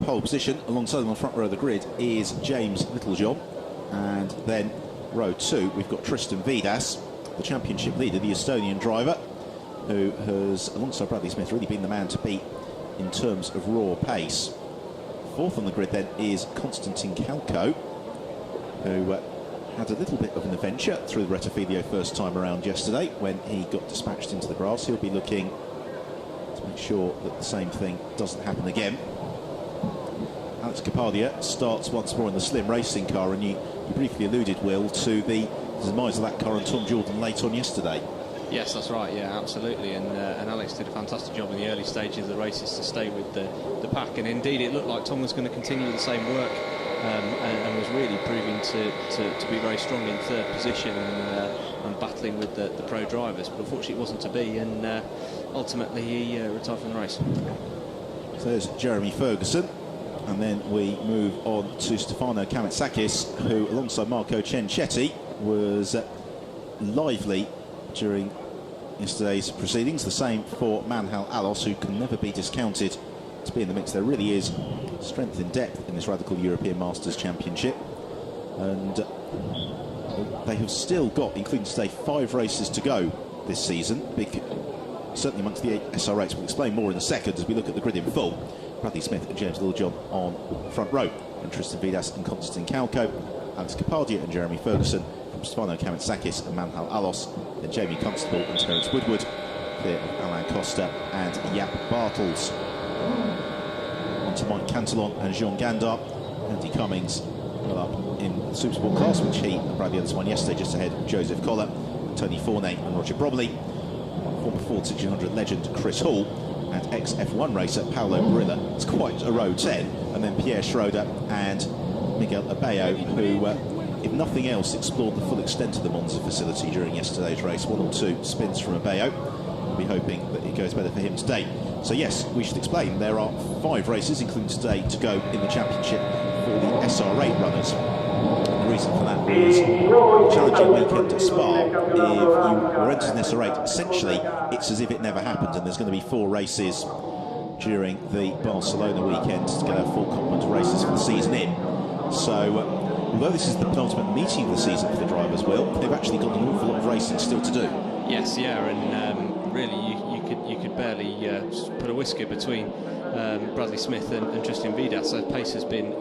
pole position. Alongside them on the front row of the grid is James Littlejohn. And then row 2, we've got Tristan Vidas, the championship leader, the Estonian driver, who has, alongside Bradley Smith, really been the man to beat in terms of raw pace. Fourth on the grid then is Konstantin Kalko, who had a little bit of an adventure through the Rettifilio first time around yesterday when he got dispatched into the grass. He'll be looking to make sure that the same thing doesn't happen again. Alex Kapadia starts once more in the slim racing car, and you briefly alluded, Will, to the demise of that car and Tom Jordan late on yesterday. Yes, that's right, yeah, absolutely, and Alex did a fantastic job in the early stages of the races to stay with the pack, and indeed it looked like Tom was going to continue the same work and was really proving to be very strong in third position and battling with the pro drivers, but unfortunately it wasn't to be, and ultimately he retired from the race. So there's Jeremy Ferguson, and then we move on to Stefano Kamitsakis, who alongside Marco Cenchetti was lively during yesterday's proceedings. The same for Manhal Alos, who can never be discounted to be in the mix. There really is strength in depth in this radical European Masters Championship, and they have still got, including today, 5 races to go this season. Certainly amongst the SR8. We'll explain more in a second as we look at the grid in full. Bradley Smith and James Littlejohn on front row, and Tristan Vidas and Konstantin Kalko, Alex Kapadia and Jeremy Ferguson, from Stefano Kamitsakis and Manhal Alos, then Jamie Constable and Terence Woodward, clear of Alain Costa and Jaap Bartels. On to Mike Cantillon and Jean Gandar. Andy Cummings well up in the Supersport class, which he and Bradley Others won yesterday, just ahead of Joseph Collar, Tony Fournet and Roger Bromley. Former Ford 1600 legend Chris Hall, and ex-F1 racer Paolo Barilla. It's quite a row 10. And then Pierre Schroeder and Miguel Abello, who, if nothing else, explored the full extent of the Monza facility during yesterday's race. 1 or 2 spins from Abello. We'll be hoping that it goes better for him today. So yes, we should explain there are 5 races, including today, to go in the championship for the SR8 runners. The reason for that was a challenging weekend at Spa. If you were entered in SR8, essentially it's as if it never happened, and there's going to be 4 races during the Barcelona weekend to get a full complement of races for the season in. So although this is the penultimate meeting of the season for the drivers, Will, they've actually got an awful lot of racing still to do. Yes, yeah, and really you could barely put a whisker between Bradley Smith and Tristan Vidas. So pace has been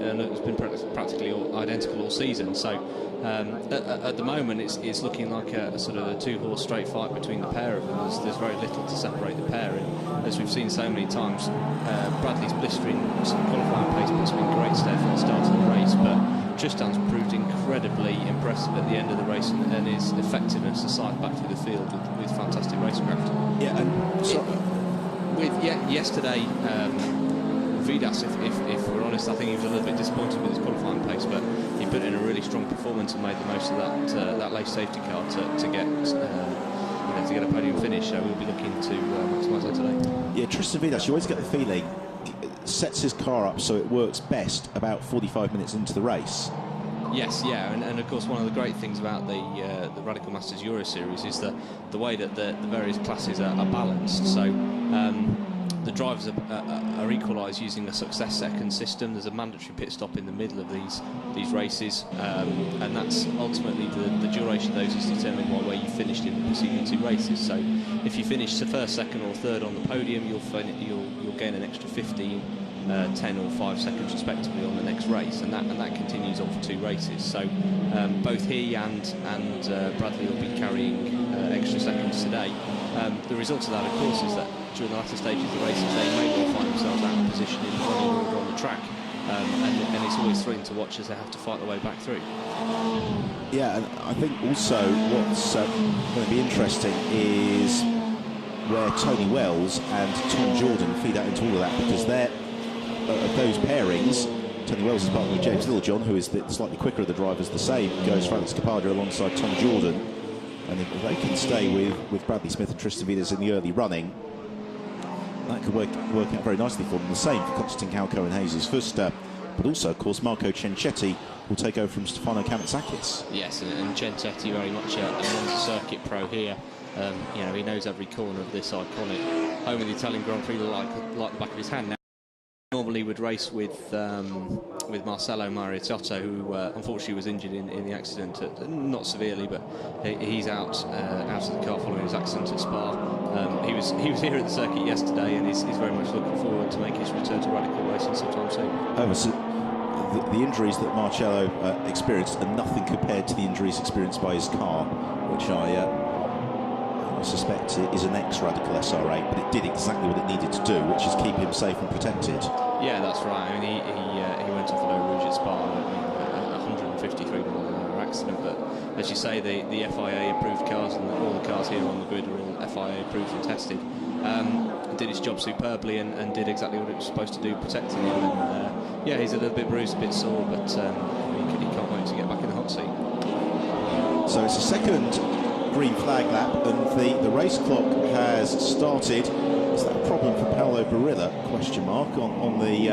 practically identical all season. So at the moment it's looking like a sort of a 2-horse straight fight between the pair of them. There's very little to separate the pair, and as we've seen so many times, Bradley's blistering qualifying pace puts him in great stead for the start of the race, but Tristan's proved incredibly impressive at the end of the race, and his effectiveness aside back through the field with fantastic racecraft. Yeah, and so yesterday, Vidas, if we're honest, I think he was a little bit disappointed with his qualifying pace, but he put in a really strong performance and made the most of that late safety car to get to get a podium finish. So we'll be looking to maximise that today. Yeah, Tristan Vidas, you always get the feeling sets his car up so it works best about 45 minutes into the race. Yes, yeah, and of course one of the great things about the Radical Masters Euro Series is the way that the various classes are balanced. So the drivers are equalised using a success second system. There's a mandatory pit stop in the middle of these races, and that's ultimately the duration of those is determined by where you finished in the preceding 2 races. So if you finish the first, second or third on the podium, you'll gain an extra 15, 10 or 5 seconds respectively on the next race, and that continues on for 2 races. So both he and Bradley will be carrying extra seconds today. The result of that, of course, is that during the latter stages of the races they may well find themselves out of position in the running order on the track, and it's always thrilling to watch as they have to fight their way back through. Yeah, and I think also what's going to be interesting is where Tony Wells and Tom Jordan feed out into all of that, because they're of those pairings. Tony Wells is partnered with James Littlejohn, who is the slightly quicker of the drivers. The same goes for Alex Kapadia alongside Tom Jordan, and if they can stay with Bradley Smith and Tristan Vidas in the early running, that could work out very nicely for them. The same for Konstantin Kalko and Jesus Fuster, but also, of course, Marco Cenchetti will take over from Stefano Kamitsakis. Yes, and Cenchetti very much a Monza circuit pro here. He knows every corner of this iconic home of the Italian Grand Prix like the back of his hand now. normally would race with Marcelo Mariotto, who unfortunately was injured in the accident, not severely, but he's out of the car following his accident at Spa. He was here at the circuit yesterday, and he's very much looking forward to make his return to radical racing sometime soon. So the injuries that Marcello experienced are nothing compared to the injuries experienced by his car, which I suspect is an ex-Radical SR8, but it did exactly what it needed to do, which is keep him safe and protected. Yeah, that's right. I mean, he went off at Eau Rouge at Spa, a 153 mile an hour accident, but as you say, the FIA approved cars, and all the cars here on the grid are all FIA approved and tested. Did his job superbly and did exactly what it was supposed to do, protecting him. And yeah, he's a little bit bruised, a bit sore, but he can't wait to get back in the hot seat. So it's a second green flag lap, and the race clock has started. Is that a problem for Paolo Barilla? Question mark on the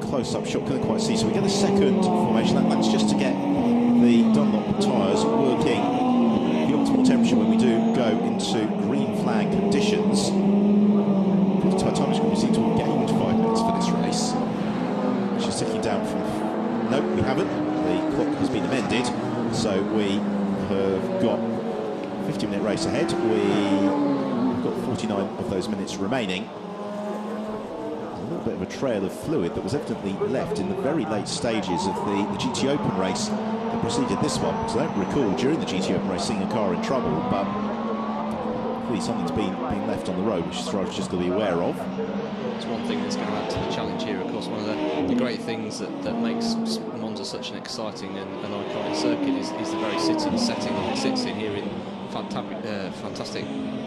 close-up shot. Couldn't quite see. So we get a second formation. That's just to get the Dunlop tyres working the optimal temperature when we do go into green flag conditions. According to our time screen, we seem to have gained 5 minutes for this race, which is ticking down from. No, we haven't. The clock has been amended, so we have got a 50-minute race ahead. We've got 49 of those minutes remaining. A little bit of a trail of fluid that was evidently left in the very late stages of the GT Open race that preceded this one. So I don't recall during the GT Open race seeing a car in trouble, but clearly something's been left on the road, which Ferrari's just got to be aware of. It's one thing that's going to add to the challenge here. Of course, one of the great things that makes Monza such an exciting and iconic circuit is the very setting it sits in here in fantastic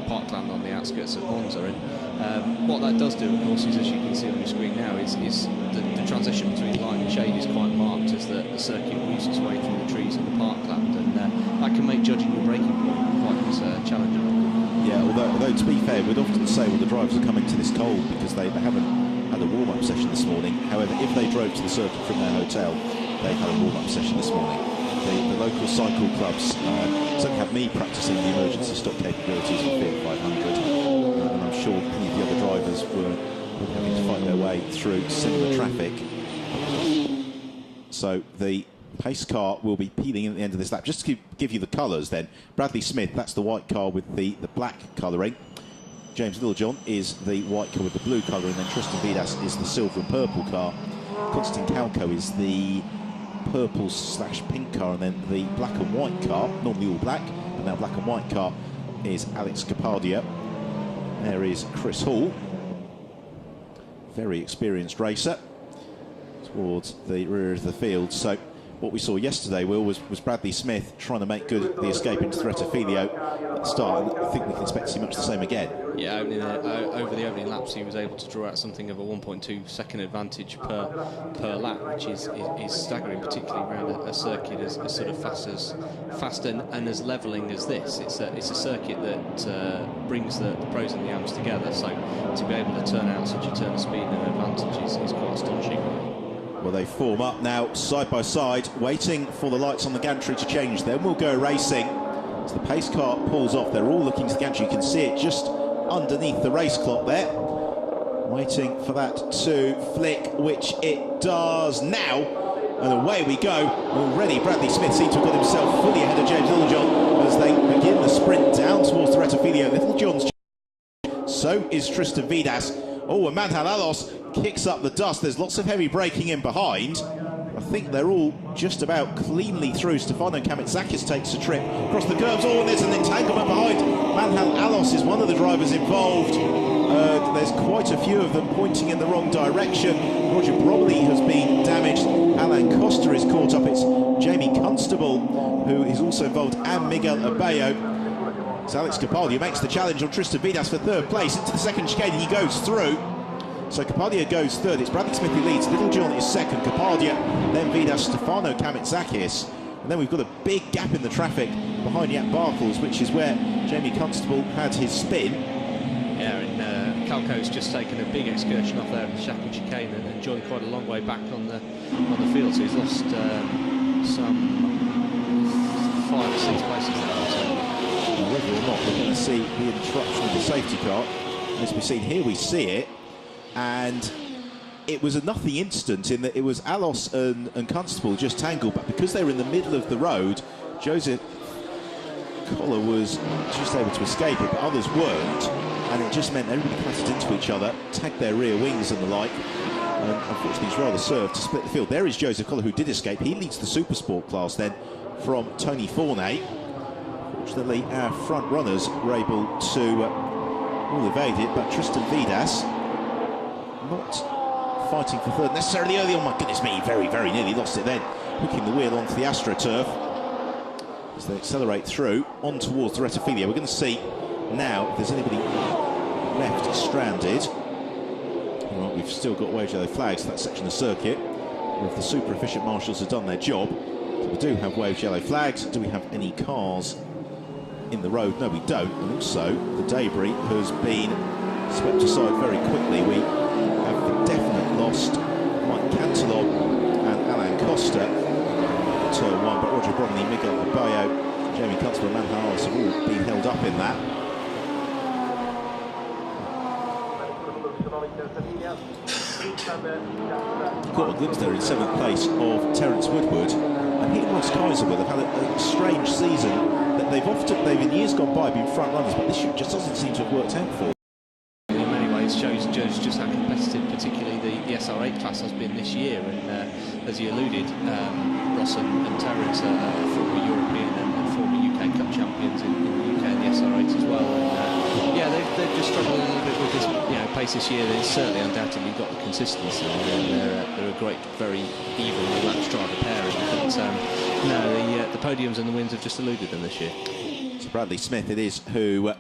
parkland on the outskirts of Monza. And what that does do, of course, is, as you can see on your screen now, is the transition between light and shade is quite marked as the circuit weaves its way through the trees in the parkland, and that can make judging your braking point quite challenging. Yeah, although to be fair, we'd often say, well, the drivers are coming to this cold because they haven't had a warm-up session this morning. However, if they drove to the circuit from their hotel, they had a warm-up session this morning. The local cycle clubs certainly have me practicing the emergency stop capabilities of Fiat 500, and I'm sure many of the other drivers were having to find their way through similar traffic. So the pace car will be peeling in at the end of this lap. Just to give you the colours then, Bradley Smith, that's the white car with the black colouring. James Littlejohn is the white car with the blue colouring, and then Tristan Vidas is the silver and purple car. Constantine Calco is the purple/pink car, and then the black and white car, normally all black, but now black and white car, is Alex Capardia. There is Chris Hall, very experienced racer, towards the rear of the field. So what we saw yesterday, Will, was Bradley Smith trying to make good the escape into Rettofilio at the start, and I think we can expect to see much the same again. Yeah, over the opening laps, he was able to draw out something of a 1.2 second advantage per lap, which is staggering, particularly around a circuit as sort of fast and as levelling as this. It's a circuit that brings the pros and the ams together. So to be able to turn out such a turn of speed and advantage is quite astonishing. Well, they form up now side by side, waiting for the lights on the gantry to change. Then we'll go racing. As the pace car pulls off, they're all looking to the gantry. You can see it just underneath the race clock there. Waiting for that to flick, which it does now. And away we go. Already Bradley Smith seems to have got himself fully ahead of James Littlejohn as they begin the sprint down towards the Rettofilio. Littlejohn's. So is Tristan Vidas. Oh, and Manhal Alos kicks up the dust. There's lots of heavy braking in behind. I think they're all just about cleanly through. Stefano Kamitsakis takes a trip across the curbs. Oh, and there's an entanglement behind. Manhal Alos is one of the drivers involved. There's quite a few of them pointing in the wrong direction. Roger Bromley has been damaged. Alan Costa is caught up. It's Jamie Constable who is also involved, and Miguel Abayo. So Alex Capardia makes the challenge on Tristan Vidas for third place. Into the second chicane, he goes through. So Capardia goes third. It's Bradley Smith who leads. Littlejohn is second. Capardia, then Vidas, Stefano Kamitsakis. And then we've got a big gap in the traffic behind Jaap Barkels, which is where Jamie Constable had his spin. Yeah, and Calco's just taken a big excursion off there at the second chicane and joined quite a long way back on the field. So he's lost some 5 or 6 places now. Whether or not we're going to see the interruption of the safety car, as we've seen here, we see it. and it was a nothing incident in that it was Alos and Constable just tangled, but because they were in the middle of the road, Joseph Collar was just able to escape it, but others weren't, and it just meant everybody clattered into each other, tagged their rear wings and the like, and unfortunately he's rather served to split the field. There is Joseph Collar, who did escape. He leads the Supersport class then from Tony Fournay. Fortunately, our front runners were able to all evade it, but Tristan Vidas not fighting for third necessarily early on. My goodness me, very, very nearly lost it then, hooking the wheel onto the AstroTurf as they accelerate through on towards the Retifilia. We're going to see now if there's anybody left stranded. All right, we've still got wave yellow flags for that section of circuit. If the super efficient marshals have done their job. So we do have wave yellow flags. Do we have any cars in the road? No, we don't. And also the debris has been swept aside very quickly. We have the definite lost Mike Cantelon and Alain Costa turn one, but Roger Bromley, Miguel Abayo, Jamie Constable and Manharas have all been held up in that. Got a glimpse there in 7th place of Terence Woodward, and he and Ross Kaiserwood have had a strange season. That they've in years gone by been front runners, but this year just doesn't seem to have worked out for them. In many ways shows just how competitive particularly the SR8 class has been this year, and as you alluded, Ross and Terence are former European and former UK Cup champions in the UK and the SR8 as well. And, yeah, they've just struggled a little bit with this pace this year. They've certainly undoubtedly got the consistency, and they're a great, very evenly matched driver pairing. But no, the podiums and the wins have just eluded them this year. So Bradley Smith it is who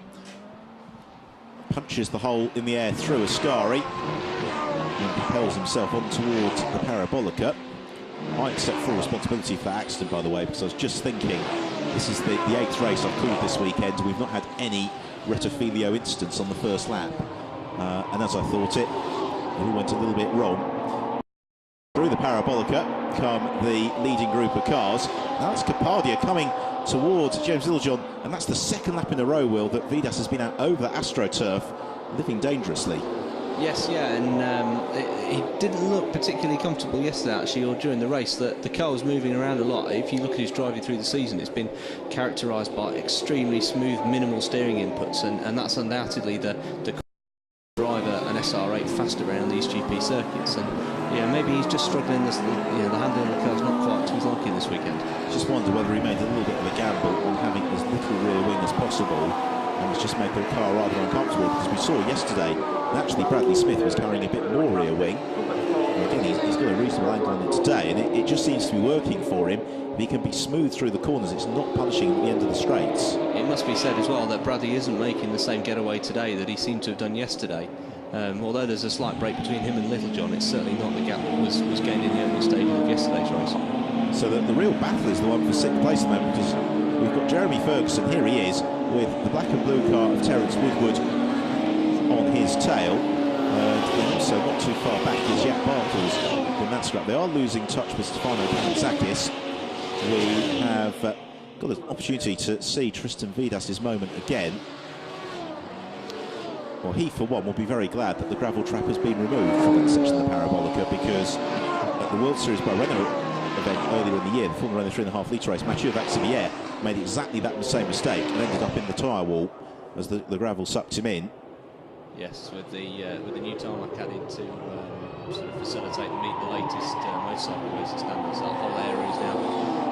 punches the hole in the air through Ascari and propels himself on towards the Parabolica. I accept full responsibility for that accident, by the way, because I was just thinking this is the 8th race I've called this weekend. We've not had any Retofilio incidents on the first lap, and as I thought it all went a little bit wrong. Through the Parabolica come the leading group of cars. Now that's Capadia coming towards James Littlejohn, and that's the 2nd lap in a row, Will, that Vidas has been out over the AstroTurf, living dangerously. Yes, yeah, and he didn't look particularly comfortable yesterday, actually, or during the race. The car was moving around a lot. If you look at his driving through the season, it's been characterised by extremely smooth, minimal steering inputs, and that's undoubtedly the driver an SR8 fast around these GP circuits. And yeah, maybe he's just struggling. The handling of the car's not quite to his liking this weekend. Just wonder whether he made a little bit of a gamble on having as little rear wing as possible, and it's just made the car rather uncomfortable, because we saw yesterday that actually Bradley Smith was carrying a bit more rear wing. And again, he's got a reasonable angle on it today, and it just seems to be working for him. If he can be smooth through the corners, it's not punishing at the end of the straights. It must be said as well that Bradley isn't making the same getaway today that he seemed to have done yesterday. Although there's a slight break between him and Littlejohn, it's certainly not the gap that was gained in the opening stages of yesterday's race. So the real battle is the one for 6th place at the moment, because we've got Jeremy Ferguson, here he is, with the black and blue car of Terence Woodward on his tail, and also not too far back is Jack Bartels in that scrap. They are losing touch with Stefano Kamitzakis. We have got an opportunity to see Tristan Vidas' moment again. Well, he for one will be very glad that the gravel trap has been removed from that section of the Parabolica, because at the World Series by Renault event earlier in the year, the Formula Renault 3.5 litre race, Mathieu Vaxivière made exactly that same mistake and ended up in the tyre wall as the gravel sucked him in. Yes, with the new tarmac added to sort of facilitate and meet the latest motorcycle racing standards. That whole area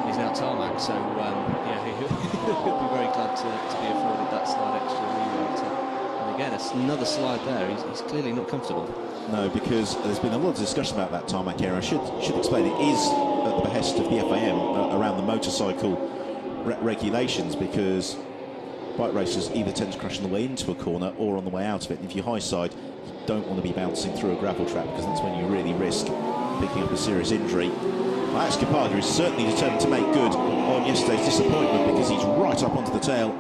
is now tarmac, so yeah, he'll be very glad to be afforded that slight extra leeway. And again, it's another slide there. He's clearly not comfortable. No, because there's been a lot of discussion about that tarmac area. I should explain it is at the behest of the FAM around the motorcycle regulations, because bike racers either tend to crash on the way into a corner or on the way out of it. And if you're high side, you don't want to be bouncing through a gravel trap, because that's when you really risk picking up a serious injury. Alex Capadia is certainly determined to make good on yesterday's disappointment, because he's right up onto the tail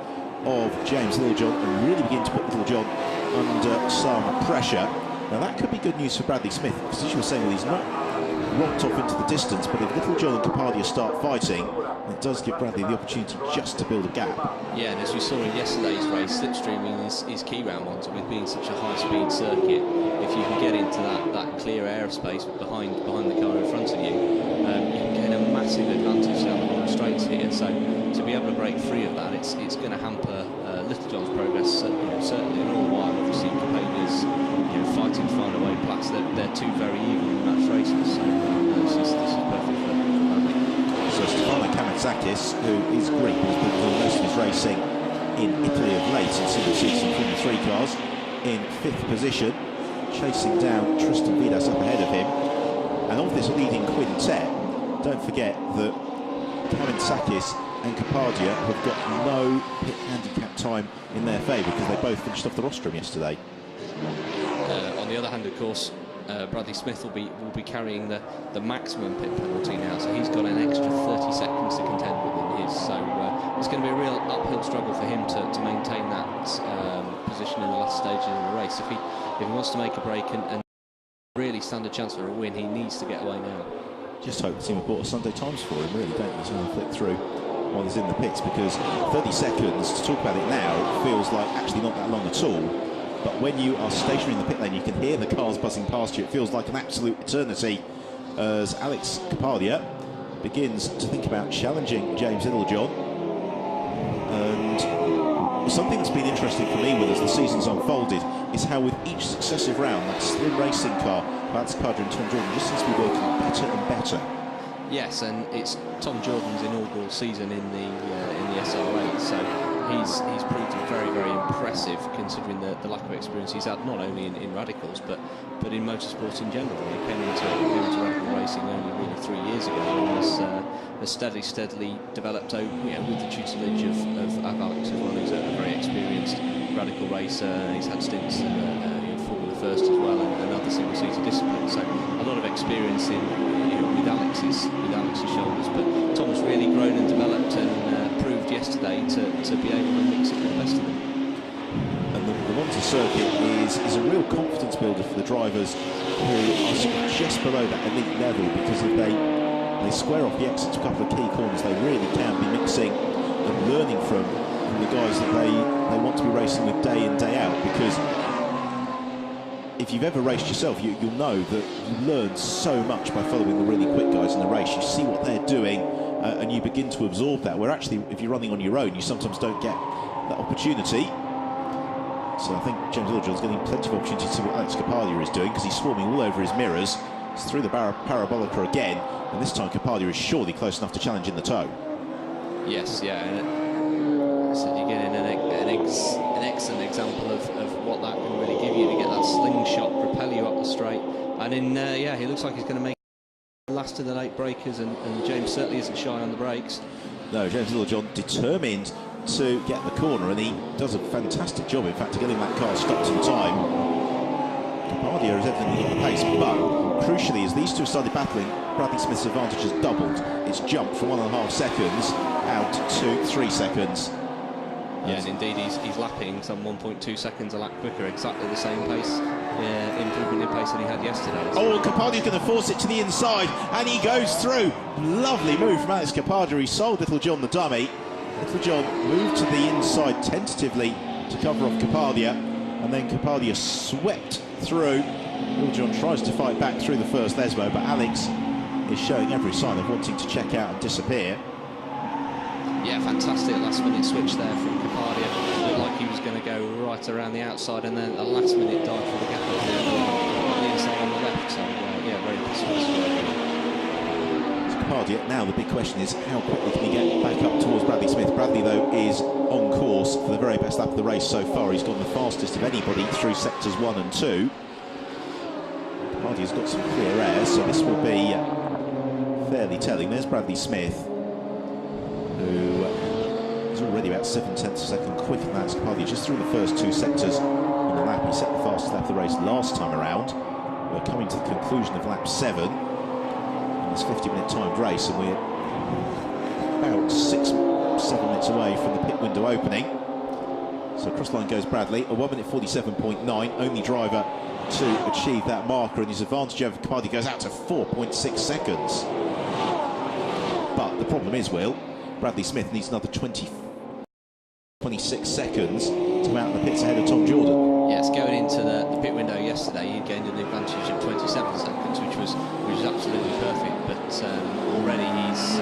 of James Littlejohn and really begin to put Littlejohn under some pressure. Now that could be good news for Bradley Smith, because as you were saying, he's not rocked off into the distance, but if Littlejohn and Kapadia start fighting, it does give Bradley the opportunity just to build a gap. Yeah, and as we saw in yesterday's race, slipstreaming is key round Monza, with being such a high-speed circuit. If you can get into that clear airspace behind the car in front of you, you can gain a massive advantage down the long straights here. So to be able to break free of that, it's going to hamper Littlejohn's progress, certainly, and all the while obviously Kapadia's fighting to find a way past. They're two very evenly matched races, so this is perfect for Bradley. So Stefano Kamatzakis, who is Greek, has been doing most of his racing in Italy of late in single season Formula 3 cars, in 5th position, chasing down Tristan Vidas up ahead of him. And of this leading quintet, don't forget that Kamatzakis and Kapadia have got no pit handicap time in their favour because they both finished off the rostrum yesterday. On the other hand, of course, Bradley Smith will be carrying the maximum pit penalty now, so he's got an extra 30 seconds to contend with in his. So it's going to be a real uphill struggle for him to maintain that position in the last stages of the race. If he wants to make a break and really stand a chance for a win, he needs to get away now. Just hope the team have bought a Sunday Times for him, really, don't you? So he'll flick through while he's in the pits, because 30 seconds, to talk about it now, feels like actually not that long at all. But when you are stationary in the pit lane, you can hear the cars buzzing past you. It feels like an absolute eternity as Alex Kapadia begins to think about challenging James Littlejohn. And something that's been interesting for me with as the season's unfolded is how with each successive round, that slim racing car, Alex Kapadia and Tom Jordan, just seems to be working better and better. Yes, and it's Tom Jordan's inaugural season in the SR8, so he's proved very, very impressive considering the lack of experience he's had, not only in radicals but in motorsport in general. He came into radical racing only really 3 years ago and has steadily developed with the tutelage of Alex as well, who's a very experienced radical racer. He's had stints in Formula First as well and other single-seater disciplines, so a lot of experience with Alex's shoulders. But Tom's really grown and developed and proved yesterday to be able to mix it with the best of them. And the Monza circuit is a real confidence builder for the drivers who are sort of just below that elite level, because if they square off the exit to a couple of key corners, they really can be mixing and learning from the guys that they want to be racing with day in, day out. Because if you've ever raced yourself, you'll know that you learn so much by following the really quick guys in the race. You see what they're doing and you begin to absorb that, where actually if you're running on your own, you sometimes don't get that opportunity. So I think James Littlejohn's getting plenty of opportunity to see what Alex Kapadia is doing, because he's swarming all over his mirrors. It's through the parabolica again, and this time Kapadia is surely close enough to challenge in the toe. Yes, yeah. So you're getting an excellent example of what that can really give you, to get that slingshot, propel you up the straight. And he looks like he's going to make last of the late breakers, and James certainly isn't shy on the brakes. No, James Littlejohn determined to get the corner, and he does a fantastic job, in fact, to getting that car stopped in time. Kapadia has evidently got the pace, but crucially, as these two started battling, Bradley Smith's advantage has doubled. It's jumped from 1.5 seconds out to 3 seconds. Yeah, and indeed he's lapping some 1.2 seconds a lap quicker, exactly the same pace, improvement in pace that he had yesterday. Oh, Kapadia's going to force it to the inside, and he goes through. Lovely move from Alex Kapadia. He sold Littlejohn the dummy. Littlejohn moved to the inside tentatively to cover off Kapadia, and then Kapadia swept through. Littlejohn tries to fight back through the first Lesmo, but Alex is showing every sign of wanting to check out and disappear. Yeah, fantastic last-minute switch there from Kapadia. Looked like he was going to go right around the outside, and then a last-minute dive for the gap on the inside on the left. So, very impressive. Kapadia, now the big question is how quickly can he get back up towards Bradley Smith. Bradley, though, is on course for the very best lap of the race so far. He's gone the fastest of anybody through sectors 1 and 2. Kapadia's got some clear air, so this will be fairly telling. There's Bradley Smith, who is already about 0.7 of a second quicker than Alex Kapadia, just through the first 2 sectors on the lap. He set the fastest lap of the race last time around. We're coming to the conclusion of lap 7 in this 50-minute timed race, and we're about 6-7 minutes away from the pit window opening. So across line goes Bradley, a 1 minute 47.9, only driver to achieve that marker, and his advantage over Capaldi goes out to 4.6 seconds. But the problem is, Will, Bradley Smith needs another 26 seconds to come out of the pits ahead of Tom Jordan. Yes, going into the pit window yesterday, he gained an advantage of 27 seconds, which was absolutely perfect. But already he's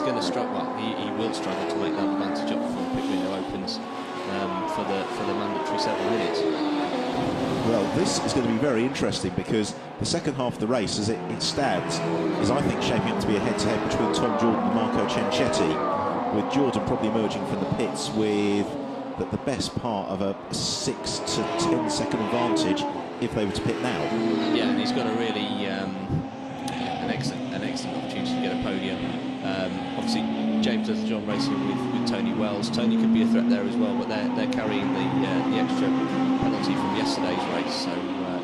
going to struggle. Well, he will struggle to make that advantage up before the pit window opens for the mandatory 7 minutes. Well, this is going to be very interesting because the second half of the race, as it stands, is, I think, shaping up to be a head-to-head between Tom Jordan and Marco Ciancetti, with Jordan probably emerging from the pits with the best part of a 6 to 10 second advantage if they were to pit now. Yeah, and he's got a really an excellent opportunity to get a podium. Obviously, James Littlejohn racing with Tony Wells. Tony could be a threat there as well, but they're carrying the extra penalty from yesterday's race. So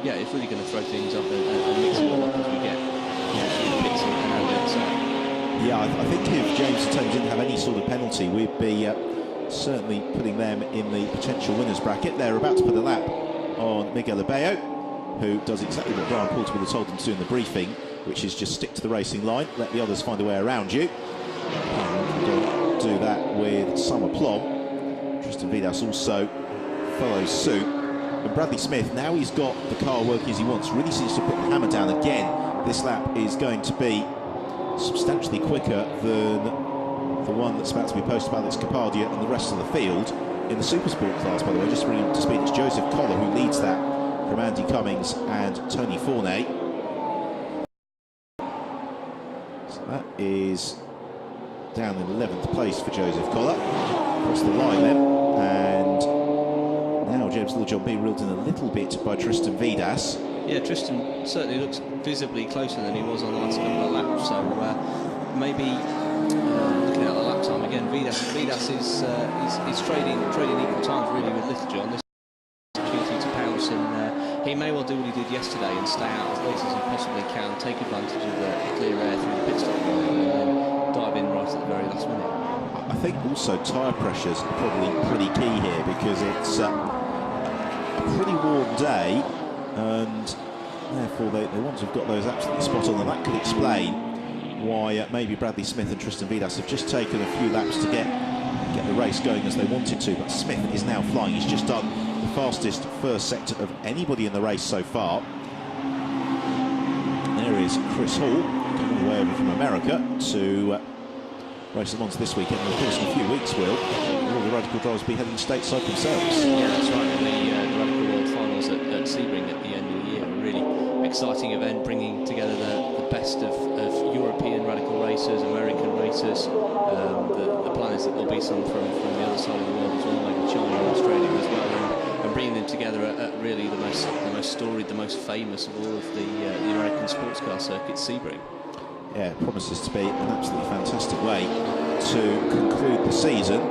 yeah, it's really going to throw things up and mix it all up as we get through the pits and out the outside. Yeah, I think if James and Tony didn't have any sort of penalty, we'd be certainly putting them in the potential winners bracket. They're about to put a lap on Miguel Abello, who does exactly what Brian Porter would have told them to do in the briefing, which is just stick to the racing line, let the others find a way around you. And do that with some aplomb. Tristan Vidas also follows suit. And Bradley Smith, now he's got the car working as he wants, really seems to put the hammer down again. This lap is going to be substantially quicker than the one that's about to be posted by Alex Capaldi and the rest of the field. In the Supersport class, by the way, just to bring him up to speed, it's Joseph Collar who leads that from Andy Cummings and Tony Fournet. So that is down in 11th place for Joseph Collar. Across the line then, and now James Littlejohn being reeled in a little bit by Tristan Vidas. Yeah, Tristan certainly looks visibly closer than he was on the last couple of laps, so maybe looking at the lap time again, Vidas is trading equal times really with Littlejohn. This opportunity to pounce, and he may well do what he did yesterday and stay out as late as he possibly can, take advantage of the clear air through the pit stop line, and then dive in right at the very last minute. I think also tyre pressures are probably pretty key here because it's a pretty warm day, and therefore they want to have got those absolutely spot on, and that could explain why maybe Bradley Smith and Tristan Vidas have just taken a few laps to get the race going as they wanted to. But Smith is now flying. He's just done the fastest first sector of anybody in the race so far. There is Chris Hall coming all the way over from America to race at Monza this weekend. And of course, in a few weeks, Will, all the Radical drivers will be heading stateside themselves. Yeah, that's right. The Radical World Finals at Sebring at the end of the year, a really exciting event, bringing together the best of European radical racers, American racers. The plan is that there'll be some from the other side of the world as well, maybe China and Australia as well, and bringing them together at really the most storied, the most famous of all of the American sports car circuit, Sebring. Yeah, it promises to be an absolutely fantastic way to conclude the season.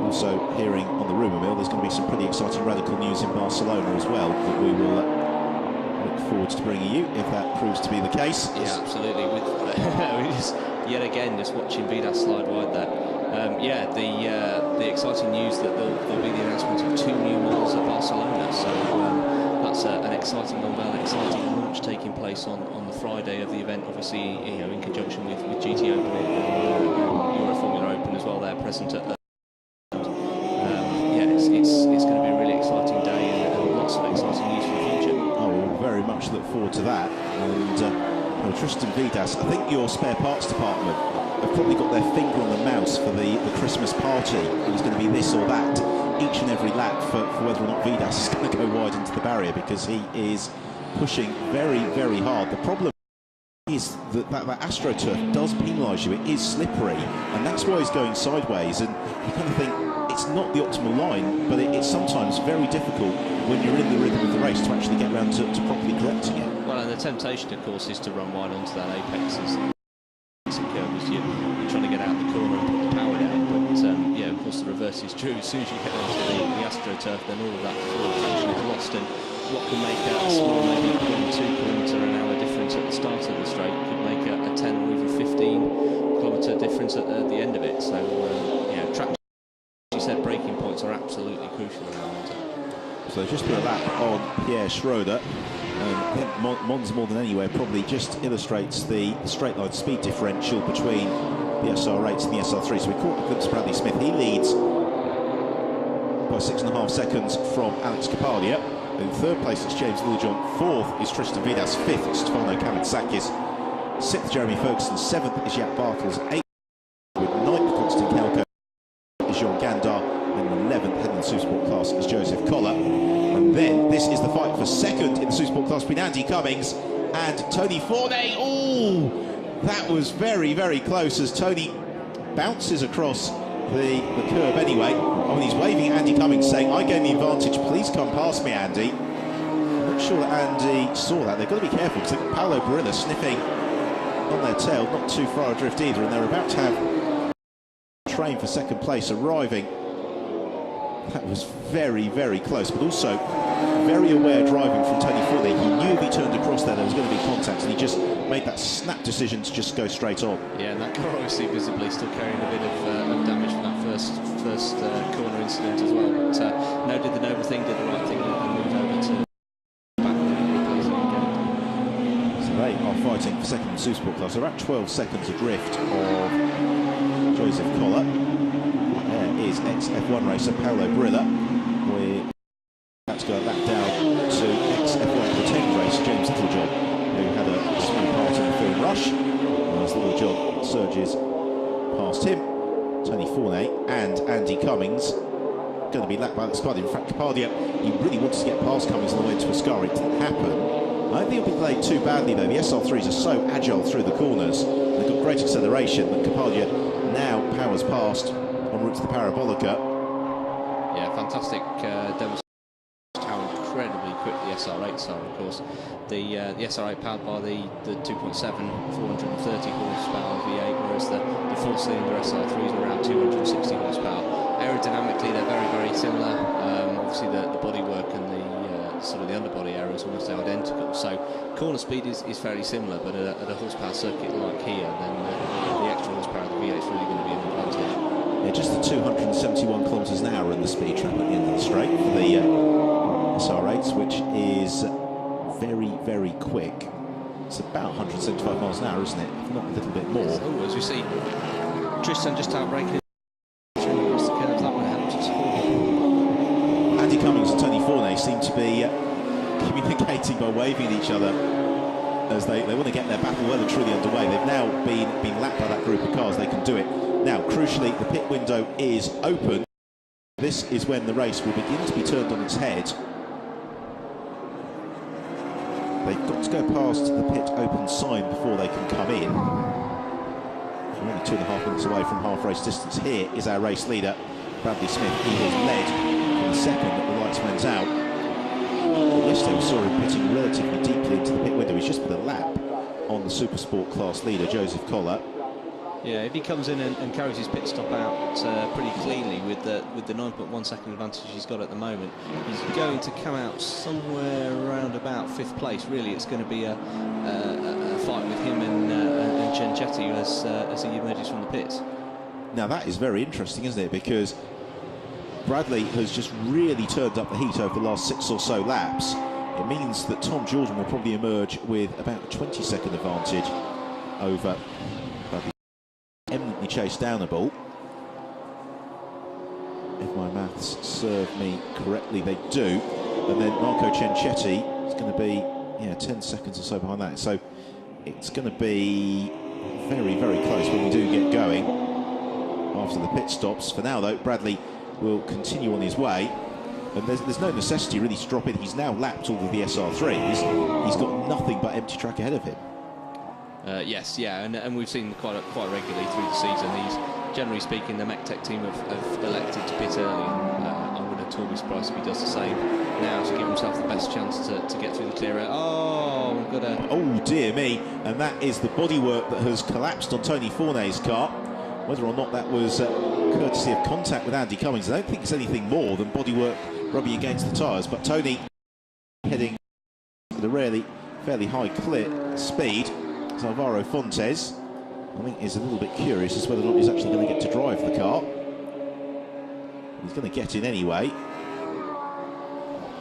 Also, hearing on the rumour mill, there's going to be some pretty exciting radical news in Barcelona as well that we will look forward to bringing you if that proves to be the case. Yeah, absolutely. With yet again, just watching Vidas slide wide there. Yeah, the exciting news that there'll be the announcement of 2 new models at Barcelona. So that's an exciting unveil, an exciting launch taking place on the Friday of the event. Obviously, in conjunction with GT Open and Euro Formula Open as well. They're present at the. It's going to be a really exciting day and lots of exciting news for the future. Oh, we'll very much look forward to that. And Tristan Vidas, I think your spare parts department have probably got their finger on the mouse for the Christmas party. It was going to be this or that each and every lap for whether or not Vidas is going to go wide into the barrier, because he is pushing very, very hard. The problem is that AstroTurf does penalise you. It is slippery, and that's why he's going sideways. And you kind of think it's not the optimal line, but it's sometimes very difficult when you're in the rhythm of the race to actually get around to properly correcting it. Well, and the temptation, of course, is to run wide onto that apex as curve as you're trying to get out the corner and put the power down. But yeah, of course, the reverse is true. As soon as you get onto the AstroTurf, then all of that forward traction is lost, and what can make a small, maybe 1.2 km/h difference at the start of the straight could make a 10 or even 15 km difference at the end of it. So traction, as you said, braking Pierre Schroeder. I think Monza more than anywhere probably just illustrates the straight line speed differential between the SR8s and the SR3. So we caught a glimpse of Bradley Smith. He leads by 6.5 seconds from Alex Kapadia. In third place it's James Littlejohn. Fourth is Tristan Vidas. Fifth is Stefano Kamitsakis. Sixth Jeremy Ferguson. Seventh is Jaap Bartels. Eighth with ninth Constant Kelko is Jean Gandar. And 11th heading the Supersport class is Joseph Koller. And then this is the fight for second in the Supersport class between Andy Cummings and Tony Fournet. Oh, that was very, very close as Tony bounces across the curb anyway. Oh, and he's waving at Andy Cummings saying, I gain the advantage, please come past me, Andy. I'm not sure that Andy saw that. They've got to be careful because they've got Paolo Barilla sniffing on their tail, not too far adrift either, and they're about to have a train for second place arriving. That was very, very close, but also very aware driving from Tony Fournet. He knew if he turned across there was going to be contact, and he just made that snap decision to just go straight on. Yeah, and that car obviously visibly still carrying a bit of damage from that first corner incident as well. But no, did the noble thing, did the right thing, and moved over to back and replace it again. So they are fighting for second in the Supersport class. They're about 12 seconds adrift of Joseph Koller. There is ex-F1 racer Paolo Barilla. We're about to go back down to ex-F1 pretend racer James Littlejohn, who had a small part in the film Rush. As Littlejohn surges past him, Tony Fournet and Andy Cummings going to be lapped by Alex Kapadia. In fact, Kapadia, he really wanted to get past Cummings on the way to Ascari. It didn't happen. I don't think it'll be played too badly though. The SR3s are so agile through the corners. They've got great acceleration, but Kapadia now powers past en route to the Parabolica. Yeah, fantastic demonstration how incredibly quick the SR8s are. Of course, the SR8 powered by the 2.7 430 horsepower V8, whereas the 4-cylinder SR3s are around 260 horsepower. Aerodynamically, they're very, very similar. Obviously, the bodywork and the sort of the underbody area is almost identical. So, corner speed is fairly similar, but at a horsepower circuit like here, then the extra horsepower of the V8 is really going to be an advantage. Yeah, just the 271 kilometres an hour in the speed trap at the end of the straight for the SR8s, which is very, very quick. It's about 175 miles an hour, isn't it? If not a little bit more. Oh, as we see, Tristan just outbraking across the curves. That one helped at all. Andy Cummings and Tony Fournet seem to be communicating by waving at each other as they want to get their battle well and truly underway. They've now been lapped by that group of cars. They can do it. Now, crucially, the pit window is open. This is when the race will begin to be turned on its head. They've got to go past the pit open sign before they can come in. We're only 2.5 minutes away from half race distance. Here is our race leader, Bradley Smith. He has led from the second that the lights went out. But yesterday we saw him pitting relatively deeply into the pit window. He's just put a lap on the Supersport class leader, Joseph Koller. Yeah, if he comes in and carries his pit stop out pretty cleanly with the 9.1 second advantage he's got at the moment, he's going to come out somewhere around about 5th place. Really, it's going to be a fight with him and Cenchetti as he emerges from the pits. Now that is very interesting, isn't it? Because Bradley has just really turned up the heat over the last 6 or so laps. It means that Tom Jordan will probably emerge with about a 20-second advantage over Bradley. Eminently chased downable. If my maths serve me correctly, they do. And then Marco Cenchetti is going to be 10 seconds or so behind that. So it's going to be very, very close when we do get going after the pit stops. For now, though, Bradley will continue on his way. And there's no necessity really to drop in. He's now lapped all of the SR3s. He's got nothing but empty track ahead of him. Yes, yeah, and we've seen quite regularly through the season. He's, generally speaking, the MechTech team have elected to pit early. I wouldn't at all be surprised if he does the same now to give himself the best chance to get through the clear air. Oh, we've got a... Oh, dear me. And that is the bodywork that has collapsed on Tony Fournet's car. Whether or not that was courtesy of contact with Andy Cummings, I don't think it's anything more than bodywork rubbing against the tyres. But Tony heading at a fairly high speed. Alvaro Fontes, I think, is a little bit curious as to whether or not he's actually going to get to drive the car. He's going to get in anyway.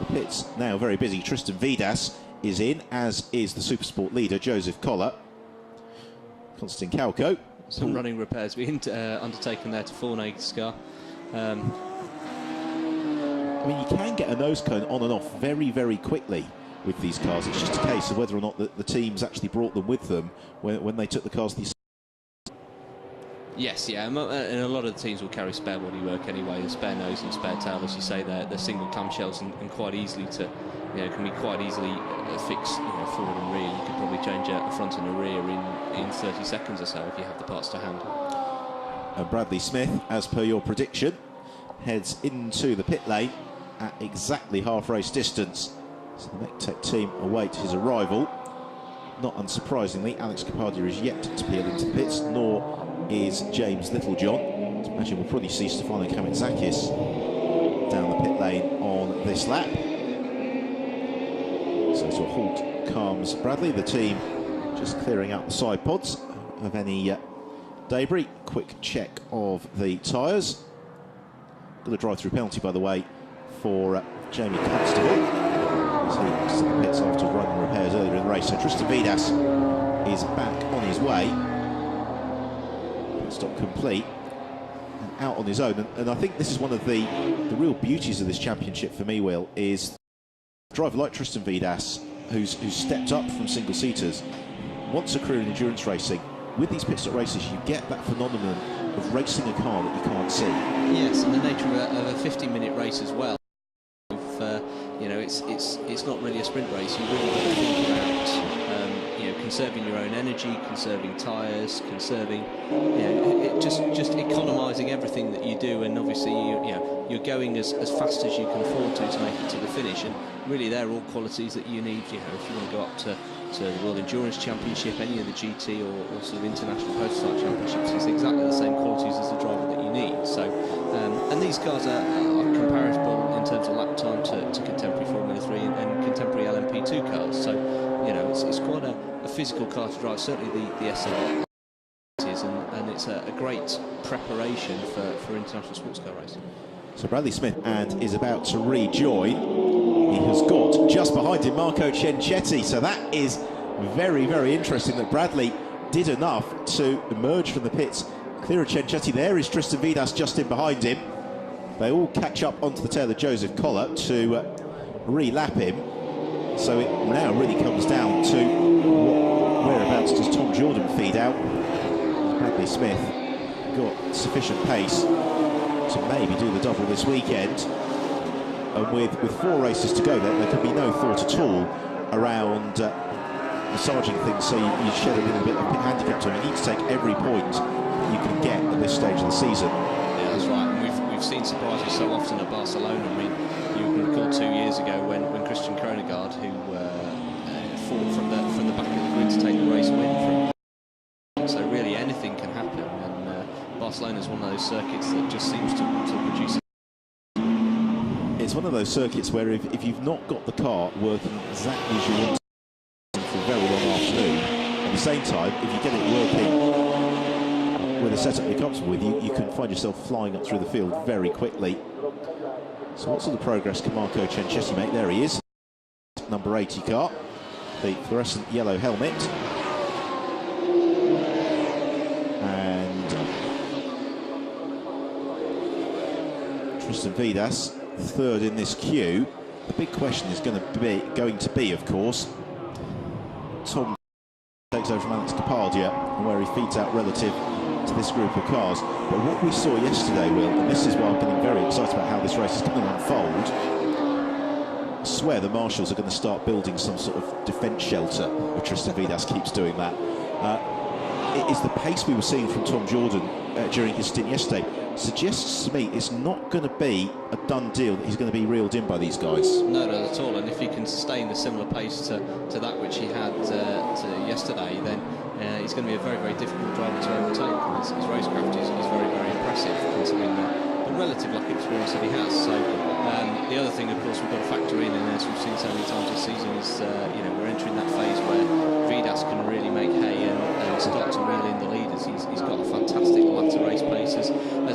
Pits now very busy. Tristan Vidas is in, as is the Supersport leader, Joseph Collar. Konstantin Kalko. Some running repairs being undertaken there to Forney's car. I mean, you can get a nose cone on and off very, very quickly with these cars. It's just a case of whether or not the teams actually brought them with them when they took the cars. Yes, yeah, and a lot of the teams will carry spare bodywork anyway, the spare nose and spare tail, as you say. They're single clamshells and quite easily can be quite easily fixed, forward and rear. You could probably change out the front and the rear in 30 seconds or so if you have the parts to hand. And Bradley Smith, as per your prediction, heads into the pit lane at exactly half race distance. So the Mectec team await his arrival. Not unsurprisingly, Alex Kapadia is yet to peel into the pits, nor is James Littlejohn. I imagine we'll probably see Stefano Kamitzakis down the pit lane on this lap. So to a halt comes Bradley, the team just clearing out the side pods of any debris. Quick check of the tyres. Got a drive-through penalty, by the way, for Jamie Constable. So he was in the pits after running repairs earlier in the race. So Tristan Vidas is back on his way. Pit stop complete and out on his own. And I think this is one of the real beauties of this championship for me, Will, is a driver like Tristan Vidas, who's stepped up from single-seaters, wants a career in endurance racing. With these pit stop races, you get that phenomenon of racing a car that you can't see. Yes, and the nature of a 50-minute race as well. It's not really a sprint race. You really got to think about conserving your own energy, conserving tyres, conserving just economising everything that you do, and obviously you're going as fast as you can afford to make it to the finish. And really, they're all qualities that you need. If you want to go up to the World Endurance Championship, any of the GT or sort of international prototype championships, it's exactly the same qualities as the driver that you need. So, and these cars are comparable in terms of lap time to contemporary Formula 3 and contemporary LMP2 cars. So, it's quite a physical car to drive. Certainly the SLR is, and it's a great preparation for international sports car racing. So Bradley Smith is about to rejoin. He has got just behind him Marco Cenchetti. So that is very, very interesting that Bradley did enough to emerge from the pits. Clear of Cenchetti. There is Tristan Vidas just in behind him. They all catch up onto the tail of Joseph Collar to re-lap him. So it now really comes down to whereabouts does Tom Jordan feed out. Bradley Smith got sufficient pace to maybe do the double this weekend. And with 4 races to go, there could be no thought at all around massaging things, so you shed a little bit of handicap to him. You need to take every point you can get at this stage of the season. Yeah, that's right. And we've seen surprises so often at Barcelona. I mean, you can recall 2 years ago when Christian Kronegard, who fought from the back of the grid to take the race win from. So really anything can happen, and Barcelona is one of those circuits that just seems to produce. It's one of those circuits where if you've not got the car working exactly as you want to for a very long afternoon, at the same time, if you get it working with a setup you're comfortable with, you can find yourself flying up through the field very quickly. So what sort of progress can Marco Cenchetti make? There he is, number 80 car, the fluorescent yellow helmet. And Tristan Vidas, third in this queue. The big question is going to be, of course, Tom takes over from Alex Kapadia and where he feeds out relative to this group of cars. But what we saw yesterday, Will, and this is why I'm getting very excited about how this race is going to unfold, I swear the marshals are going to start building some sort of defence shelter if Tristan Vidas keeps doing that. It is the pace we were seeing from Tom Jordan during his stint yesterday suggests to me it's not going to be a done deal that he's going to be reeled in by these guys. No, not at all. And if he can sustain a similar pace to that which he had to yesterday, then he's going to be a very, very difficult driver to overtake. His racecraft is very, very impressive considering the relative lack of experience that he has. So the other thing, of course, we've got to factor in, and as we've seen so many times this season, is we're entering that phase where Vidas can really make hay and start to reel in the leaders. He's got a fantastic latter race pace as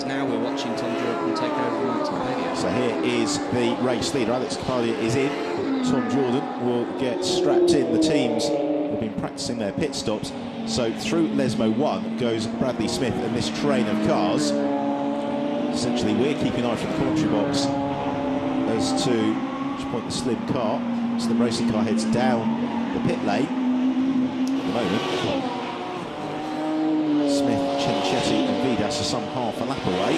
now we're watching Tom Jordan take over from Alex Kapadia. So here is the race leader. Alex Capalia is in. Tom Jordan will get strapped in. The teams have been practicing their pit stops. So through Lesmo 1 goes Bradley Smith and this train of cars. Essentially, we're keeping an eye from the commentary box as to which point the slim car. So the racing car heads down the pit lane. At the moment, Smith, Cincetti and Vidas are some half a lap away.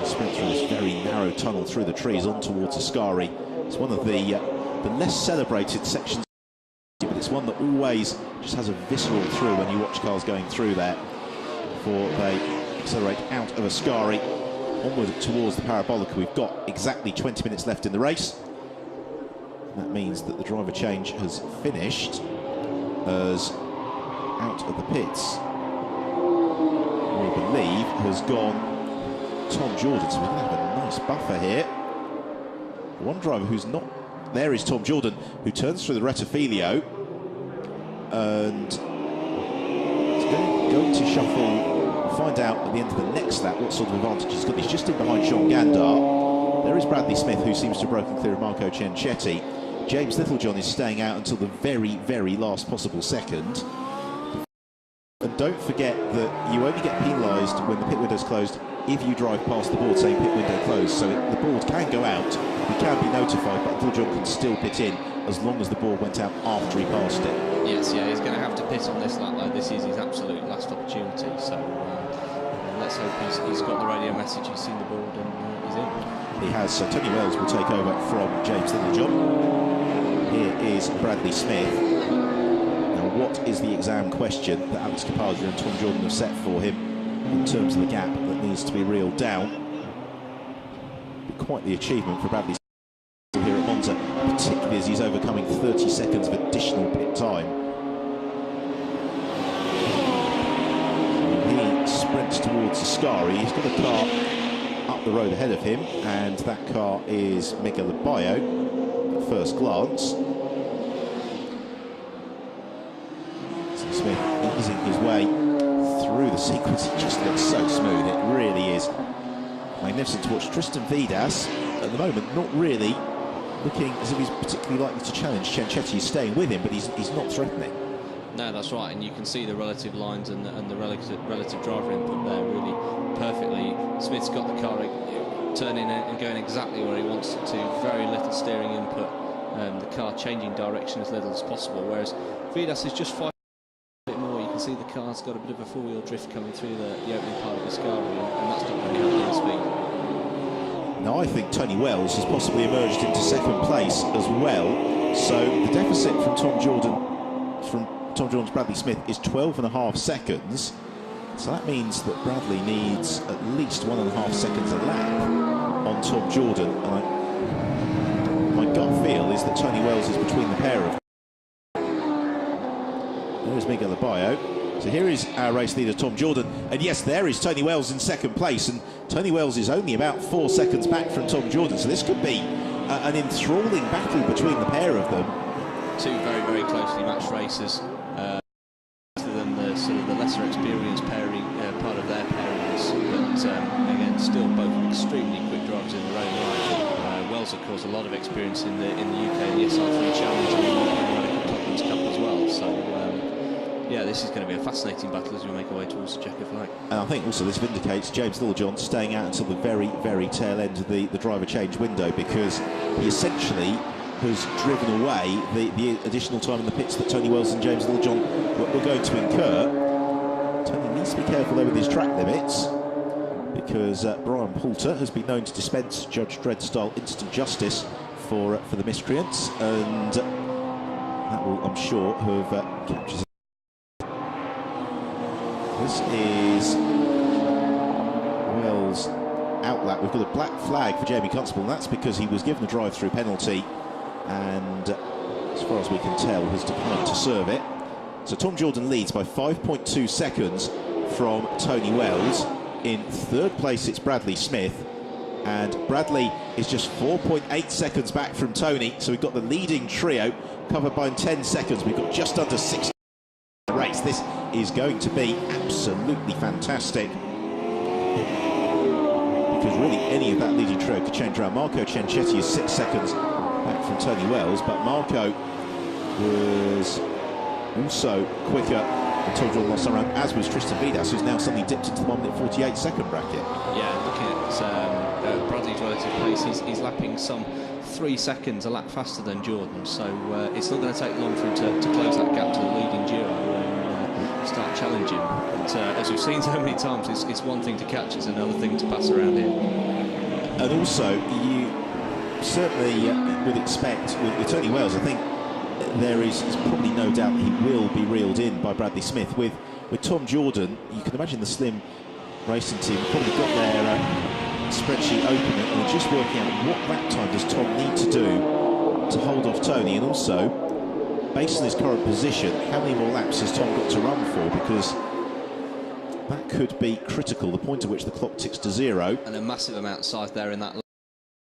Sprint through this very narrow tunnel through the trees on towards Ascari. It's one of the less celebrated sections, but it's one that always just has a visceral thrill when you watch cars going through there. Before they accelerate out of Ascari, onward towards the Parabolica. We've got exactly 20 minutes left in the race. That means that the driver change has finished, as out of the pits, we believe, has gone Tom Jordan. So we're going to have a nice buffer here. One driver who's not there is Tom Jordan, who turns through the Rettifilio and is going to shuffle. Find out at the end of the next lap what sort of advantage he's got. He's just in behind Sean Gandar. There is Bradley Smith, who seems to have broken clear of Marco Cincetti. James Littlejohn is staying out until the very, very last possible second. And don't forget that you only get penalised when the pit window's closed if you drive past the board saying pit window closed. So the board can go out, you can be notified, but Littlejohn can still pit in as long as the board went out after he passed it. Yes, yeah, he's going to have to pit on this lap though. This is his absolute last opportunity, so let's hope he's got the radio message, he's seen the board and he's in. He has, so Tony Wells will take over from James Littlejohn. Here is Bradley Smith. Now, what is the exam question that Alex Capalia and Tom Jordan have set for him in terms of the gap that needs to be reeled down? Quite the achievement for Bradley Smith here at Monza, particularly as he's overcoming 30 seconds of additional pit time. He sprints towards Ascari. He's got a car up the road ahead of him, and that car is Miguel Abayo at first glance. So Smith easing his way through the sequence. It just looks so smooth. It really is magnificent to watch. Tristan Vidas, at the moment, not really looking as if he's particularly likely to challenge. Cincetti is staying with him, but he's not threatening. No, that's right, and you can see the relative lines and the relative driver input there really perfectly. Smith's got the car turning and going exactly where he wants it to. Very little steering input. The car changing direction as little as possible, whereas Vidas is just fighting a bit more. You can see the car's got a bit of a four-wheel drift coming through the opening part of Ascari, and that's not going to help his speed. Now, I think Tony Wells has possibly emerged into second place as well. So the deficit from Tom Jordan's Bradley Smith is 12.5 seconds. So that means that Bradley needs at least 1.5 seconds a lap on Tom Jordan. And my gut feel is that Tony Wells is between the pair of. There's Miguel Abayo. So here is our race leader, Tom Jordan. And yes, there is Tony Wells in second place. And Tony Wells is only about 4 seconds back from Tom Jordan. So this could be an enthralling battle between the pair of them. Two very, very closely matched racers. Than the sort of the lesser experienced pairing, part of their pairings. But again, still both extremely quick drivers in their own right. Wells, of course, a lot of experience in the UK and the SR3 Challenge and the Radical Tottenham's Cup as well. So yeah, this is going to be a fascinating battle as we make our way towards the checker flag. And I think also this vindicates James Littlejohn staying out until the very, very tail end of the driver change window, because he essentially has driven away the additional time in the pits that Tony Wells and James Littlejohn were going to incur. Tony needs to be careful there with his track limits, because Brian Poulter has been known to dispense Judge Dredd-style instant justice for the miscreants, and that will, I'm sure, have captured. This is Wells' outlap. We've got a black flag for Jamie Constable, and that's because he was given a drive-through penalty, and as far as we can tell, has declined to serve it. So Tom Jordan leads by 5.2 seconds from Tony Wells. In third place, it's Bradley Smith, and Bradley is just 4.8 seconds back from Tony. So we've got the leading trio covered by 10 seconds. We've got just under 6 race. This is going to be absolutely fantastic, because really any of that leading trio could change around. Marco Ciancetti is 6 seconds back from Tony Wells, but Marco was also quicker than Tom Jordan last time around, as was Tristan Vidas, who's now suddenly dipped into the 1 minute 48 second bracket. Yeah, looking at Bradley's relative pace, he's lapping some 3 seconds a lap faster than Jordan, so it's not going to take long for him to close that gap to the leading duo and start challenging. But as we've seen so many times, it's one thing to catch, it's another thing to pass around here. And also, you certainly would expect with Tony Wells, I think there is probably no doubt he will be reeled in by Bradley Smith. With Tom Jordan, you can imagine the slim racing team probably got their spreadsheet open and are just working out what lap time does Tom need to do to hold off Tony, and also, based on his current position, how many more laps has Tom got to run for, because that could be critical, the point at which the clock ticks to 0. And a massive amount of size there in that lap.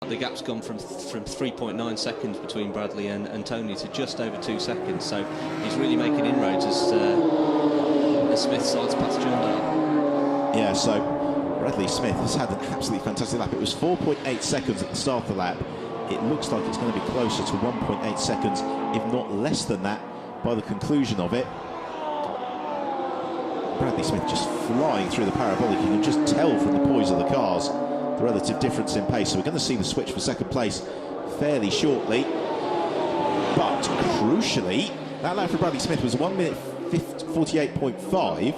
The gap's gone from 3.9 seconds between Bradley and Tony to just over 2 seconds, so he's really making inroads as Smith sides past John Dale. Yeah, so Bradley Smith has had an absolutely fantastic lap. It was 4.8 seconds at the start of the lap. It looks like it's going to be closer to 1.8 seconds, if not less than that, by the conclusion of it. Bradley Smith just flying through the parabolic. You can just tell from the poise of the cars the relative difference in pace. So we're going to see the switch for second place fairly shortly. But crucially, that lap for Bradley Smith was 1 minute 48.5.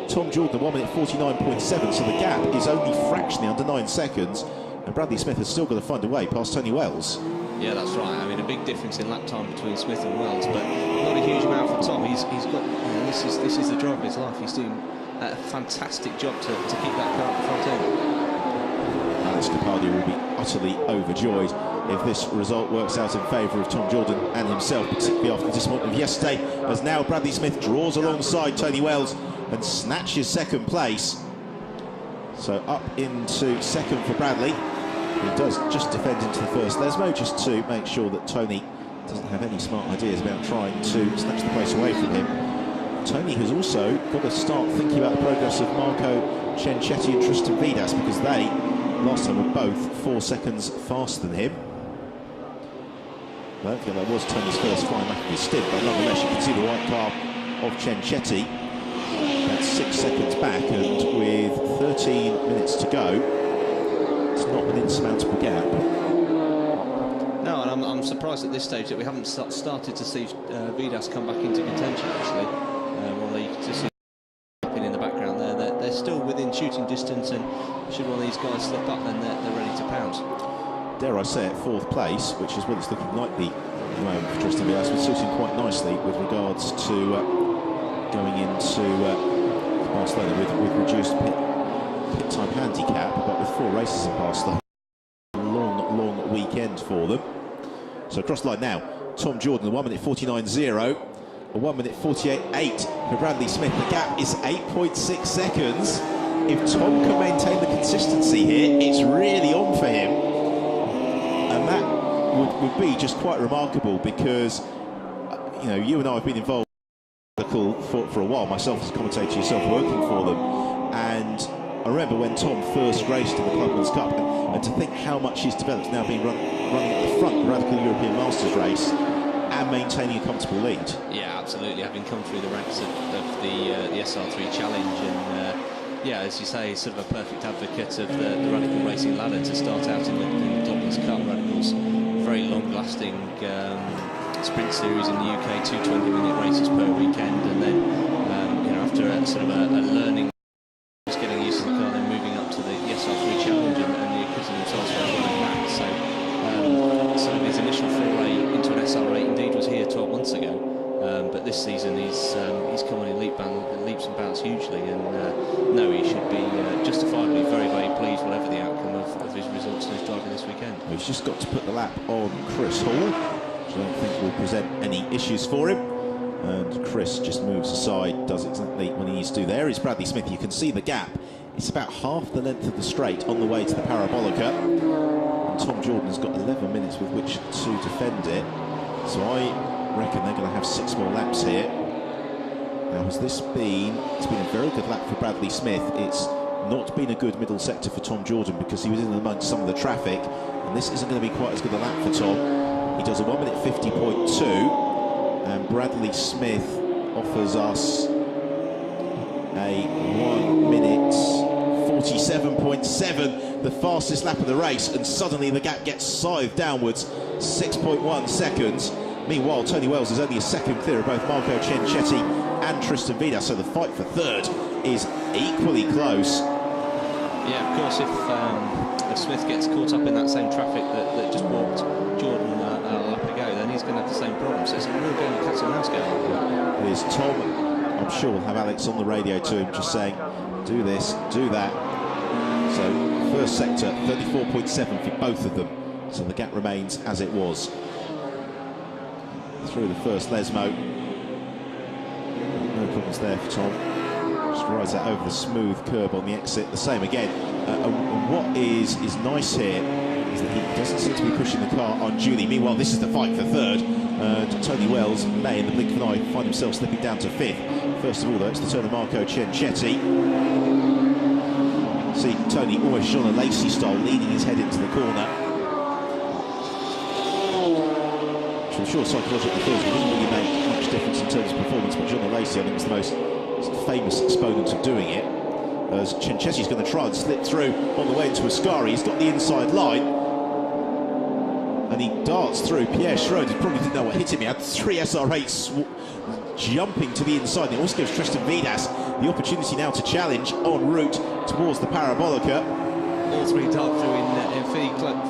Tom Jordan 1 minute 49.7. So the gap is only fractionally under 9 seconds. And Bradley Smith has still got to find a way past Tony Wells. Yeah, that's right. I mean, a big difference in lap time between Smith and Wells, but not a huge amount for Tom. He's got, you know, this is the drive of his life. He's doing a fantastic job to keep that car at the front end. Alex Capaldi will be utterly overjoyed if this result works out in favour of Tom Jordan and himself, particularly after the disappointment of yesterday, as now Bradley Smith draws alongside Tony Wells and snatches second place. So up into second for Bradley. He does just defend into the first Lesmo, just to make sure that Tony doesn't have any smart ideas about trying to snatch the place away from him. Tony has also got to start thinking about the progress of Marco Ciancetti and Tristan Vidas, because they, last time, were both 4 seconds faster than him. I don't think that was Tony's first flying lap of his stint, but nonetheless you can see the white car of Ciancetti. That's 6 seconds back, and with 13 minutes to go, it's not an insurmountable gap. No, and I'm surprised at this stage that we haven't started to see Vidas come back into contention, actually. Although you can just see in the background there, they're still within shooting distance, and should one of these guys slip up, then they're ready to pounce. Dare I say it, 4th place, which is what it's looking likely at the moment for Tristan Vidas, was suiting quite nicely with regards to going into Barcelona with reduced pit time handicap, but with 4 races in Barcelona. Long weekend for them. So across the line now, Tom Jordan, 1 minute 49.0, a 1 minute 48.8 for Bradley Smith. The gap is 8.6 seconds. If Tom can maintain the consistency here, it's really on for him. And that would be just quite remarkable, because you know, you and I have been involved for a while, myself as a commentator, yourself working for them, and I remember when Tom first raced in the Clubman's Cup, and to think how much he's developed, now being running at the front of the Radical European Masters race and maintaining a comfortable lead. Yeah, absolutely, having come through the ranks of the SR3 Challenge, and yeah, as you say, he's sort of a perfect advocate of the Radical Racing ladder to start out in the Clubman's Cup. Radical's very long-lasting sprint series in the UK, 2 20-minute races per weekend, and then you know, after a sort of a learning, just getting used to the car, then moving up to the SR3 Challenge and the acquitting themselves for running back. So sort of his initial foray into an SR8 indeed was here 12 months ago, but this season he's come on in leaps and bounds hugely, and no, he should be justifiably very, very pleased whatever the outcome of his results in his driving this weekend. He's just got to put the lap on Chris Hall, which I don't think will present any issues for him. And Chris just moves aside, does exactly what he needs to do. There is Bradley Smith. You can see the gap. It's about half the length of the straight on the way to the Parabolica. And Tom Jordan has got 11 minutes with which to defend it. So I reckon they're going to have 6 more laps here. Now, it's been a very good lap for Bradley Smith. It's not been a good middle sector for Tom Jordan because he was in amongst some of the traffic, and this isn't going to be quite as good a lap for Tom. He does a 1 minute 50.2, and Bradley Smith offers us a 1 minute 47.7, the fastest lap of the race, and suddenly the gap gets scythed downwards, 6.1 seconds. Meanwhile, Tony Wells is only a second clear of both Marco Ciancetti and Tristan Vidas, so the fight for third is equally close. Yeah, of course, if Smith gets caught up in that same traffic that just walked Jordan a lap ago, then he's going to have the same problem. So it's a real game of cat and mouse going on. Here's Tom. I'm sure we'll have Alex on the radio to him just saying, do this, do that. So first sector, 34.7 for both of them. So the gap remains as it was. Through the first Lesmo. No problems there for Tom. Just rides that over the smooth curb on the exit. The same again. And what is nice here is that he doesn't seem to be pushing the car unduly. Meanwhile, this is the fight for third. Tony Wells may, in the blink of an eye, find himself slipping down to fifth. First of all, though, it's the turn of Marco Ciancetti. See Tony almost John Lacey style, leaning his head into the corner. Which I'm sure psychologically feels it doesn't really make much difference in terms of performance, but John Lacey, I think, was the most famous exponent of doing it. As Ciancetti's going to try and slip through on the way into Ascari. He's got the inside line. And he darts through. Pierre Schroeder probably didn't know what hit him. He had three SR8s jumping to the inside. It also gives Tristan Vidas the opportunity now to challenge en route towards the Parabolica. All three dart through in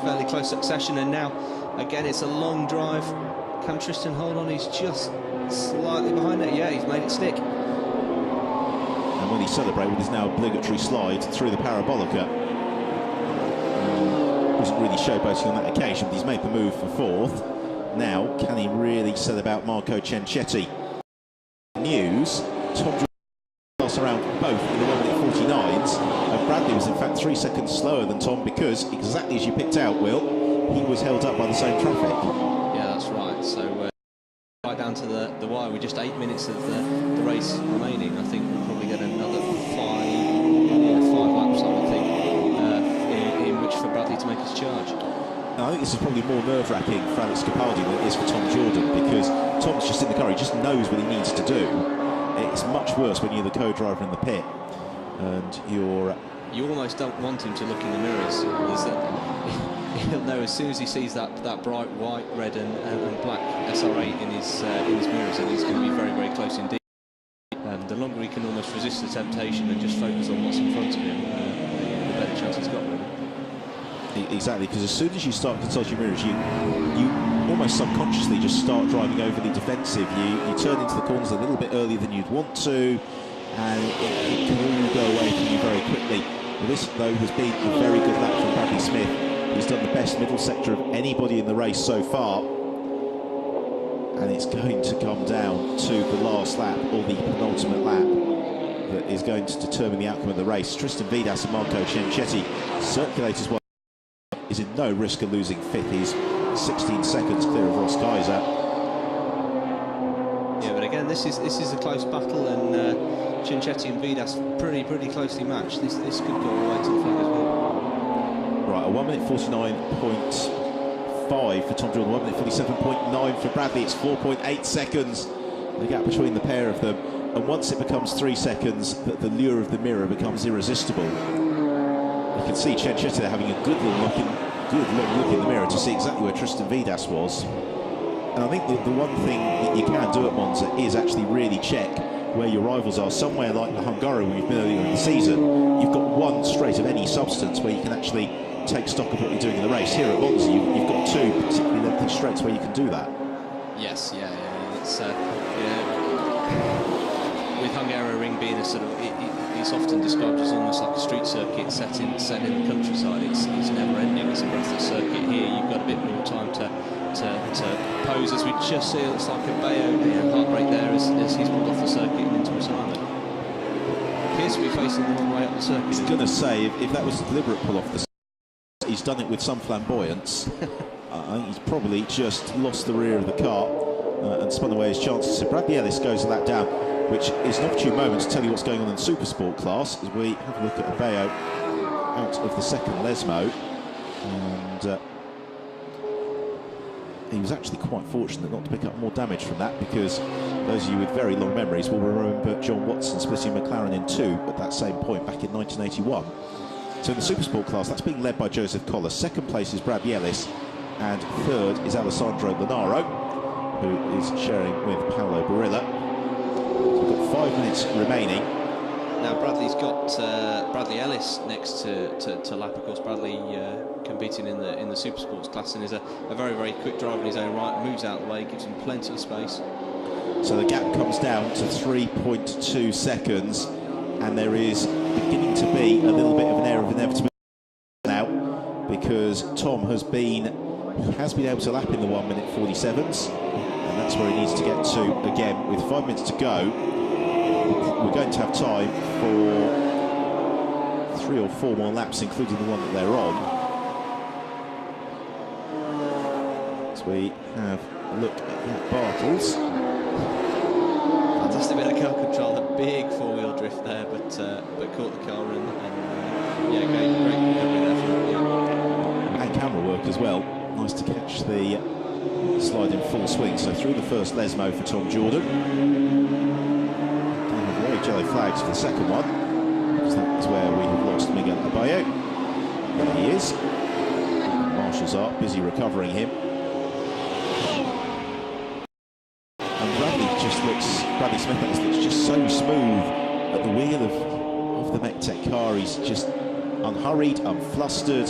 fairly close succession, and now again it's a long drive. Can Tristan hold on? He's just slightly behind it. Yeah, he's made it stick. And when he celebrates with his now obligatory slide through the Parabolica, wasn't really showboating on that occasion, but he's made the move for fourth. Now, can he really set about Marco Ciancetti? News, Tom Jordan lost around both in the 1 minute 49s, and Bradley was in fact 3 seconds slower than Tom because, exactly as you picked out, Will, he was held up by the same traffic. Yeah, that's right. So right down to the wire with just 8 minutes of the race remaining. I think we'll probably get another five laps, I would think, in which for Bradley to make his charge. I think this is probably more nerve-wracking for Alex Capaldi than it is for Tom Jordan, because Tom's just in the car, he just knows what he needs to do. It's much worse when you're the co-driver in the pit and you almost don't want him to look in the mirrors. Is that he'll know as soon as he sees that bright white, red and black SR8 in his mirrors, and he's going to be very, very close indeed. The longer he can almost resist the temptation and just focus on what's in front of him, the better chance he's got, really. Exactly, because as soon as you start consulting your mirrors, you almost subconsciously just start driving overly defensive. You turn into the corners a little bit earlier than you'd want to, and it can all go away from you very quickly. Well, this, though, has been a very good lap from Bradley Smith. He's done the best middle sector of anybody in the race so far, and it's going to come down to the last lap, or the penultimate lap, that is going to determine the outcome of the race. Tristan Vidas and Marco Ciancetti, circulators one, is in no risk of losing fifth. He's 16 seconds clear of Ross Kaiser. Yeah, but again, this is a close battle, and Ciancetti and Vidas pretty closely matched. This could go all the way to the flag as well. Right, a 1 minute 49.5 for Tom Jordan, 1 minute 47.9 for Bradley. It's 4.8 seconds, the gap between the pair of them. And once it becomes 3 seconds, the lure of the mirror becomes irresistible. You can see Ciancetti there having a good long look in the mirror to see exactly where Tristan Vidas was. And I think the one thing that you can do at Monza is actually really check where your rivals are. Somewhere like the Hungary, where you've been earlier in the season, you've got one straight of any substance where you can actually take stock of what you're doing in the race. Here at Monza, you've got two particularly lengthy straights where you can do that. Yes, yeah. It's with Hungaroring being a sort of, it's often described as almost like a street circuit set in the countryside. It's never ending. It's a breathless circuit. Here you've got a bit more time to pose, as we just see. It looks like a Bayo heartbreak there as he's pulled off the circuit and into retirement. Appears to be facing the wrong way up the circuit. I was going to say, if that was a deliberate pull off the circuit, he's done it with some flamboyance. I think he's probably just lost the rear of the car and spun away his chances. So Bradley Ellis goes a lap down. which is an opportune moment to tell you what's going on in the Super Sport class as we have a look at Abeo out of the second Lesmo. And he was actually quite fortunate not to pick up more damage from that, because those of you with very long memories will remember John Watson splitting McLaren in two at that same point back in 1981. So in the Super Sport class, that's being led by Joseph Collar. Second place is Bradley Ellis, and third is Alessandro Lanaro, who is sharing with Paolo Barilla. So we've got 5 minutes remaining. Now Bradley's got Bradley Ellis next to lap. Of course, Bradley competing in the Super Sports class and is a very, very quick driver in his own right. Moves out of the way, gives him plenty of space. So the gap comes down to 3.2 seconds, and there is beginning to be a little bit of an air of inevitability now, because Tom has been able to lap in the 1 minute 47s, and that's where he needs to get to again. With 5 minutes to go, we're going to have time for 3 or 4 more laps, including the one that they're on. So we have a look at Matt Bartels. Fantastic bit of car control, a big four-wheel drift there, but caught the car and yeah, great recovery there from yeah. And camera work as well. Nice to catch the slide in full swing. So through the first Lesmo for Tom Jordan. Very yellow flags for the second one, because that is where we have lost Miguel Abeo. There he is. Marshals are busy recovering him. Bradley Smith looks just so smooth at the wheel of the Mech-Tech car. He's just unhurried, unflustered,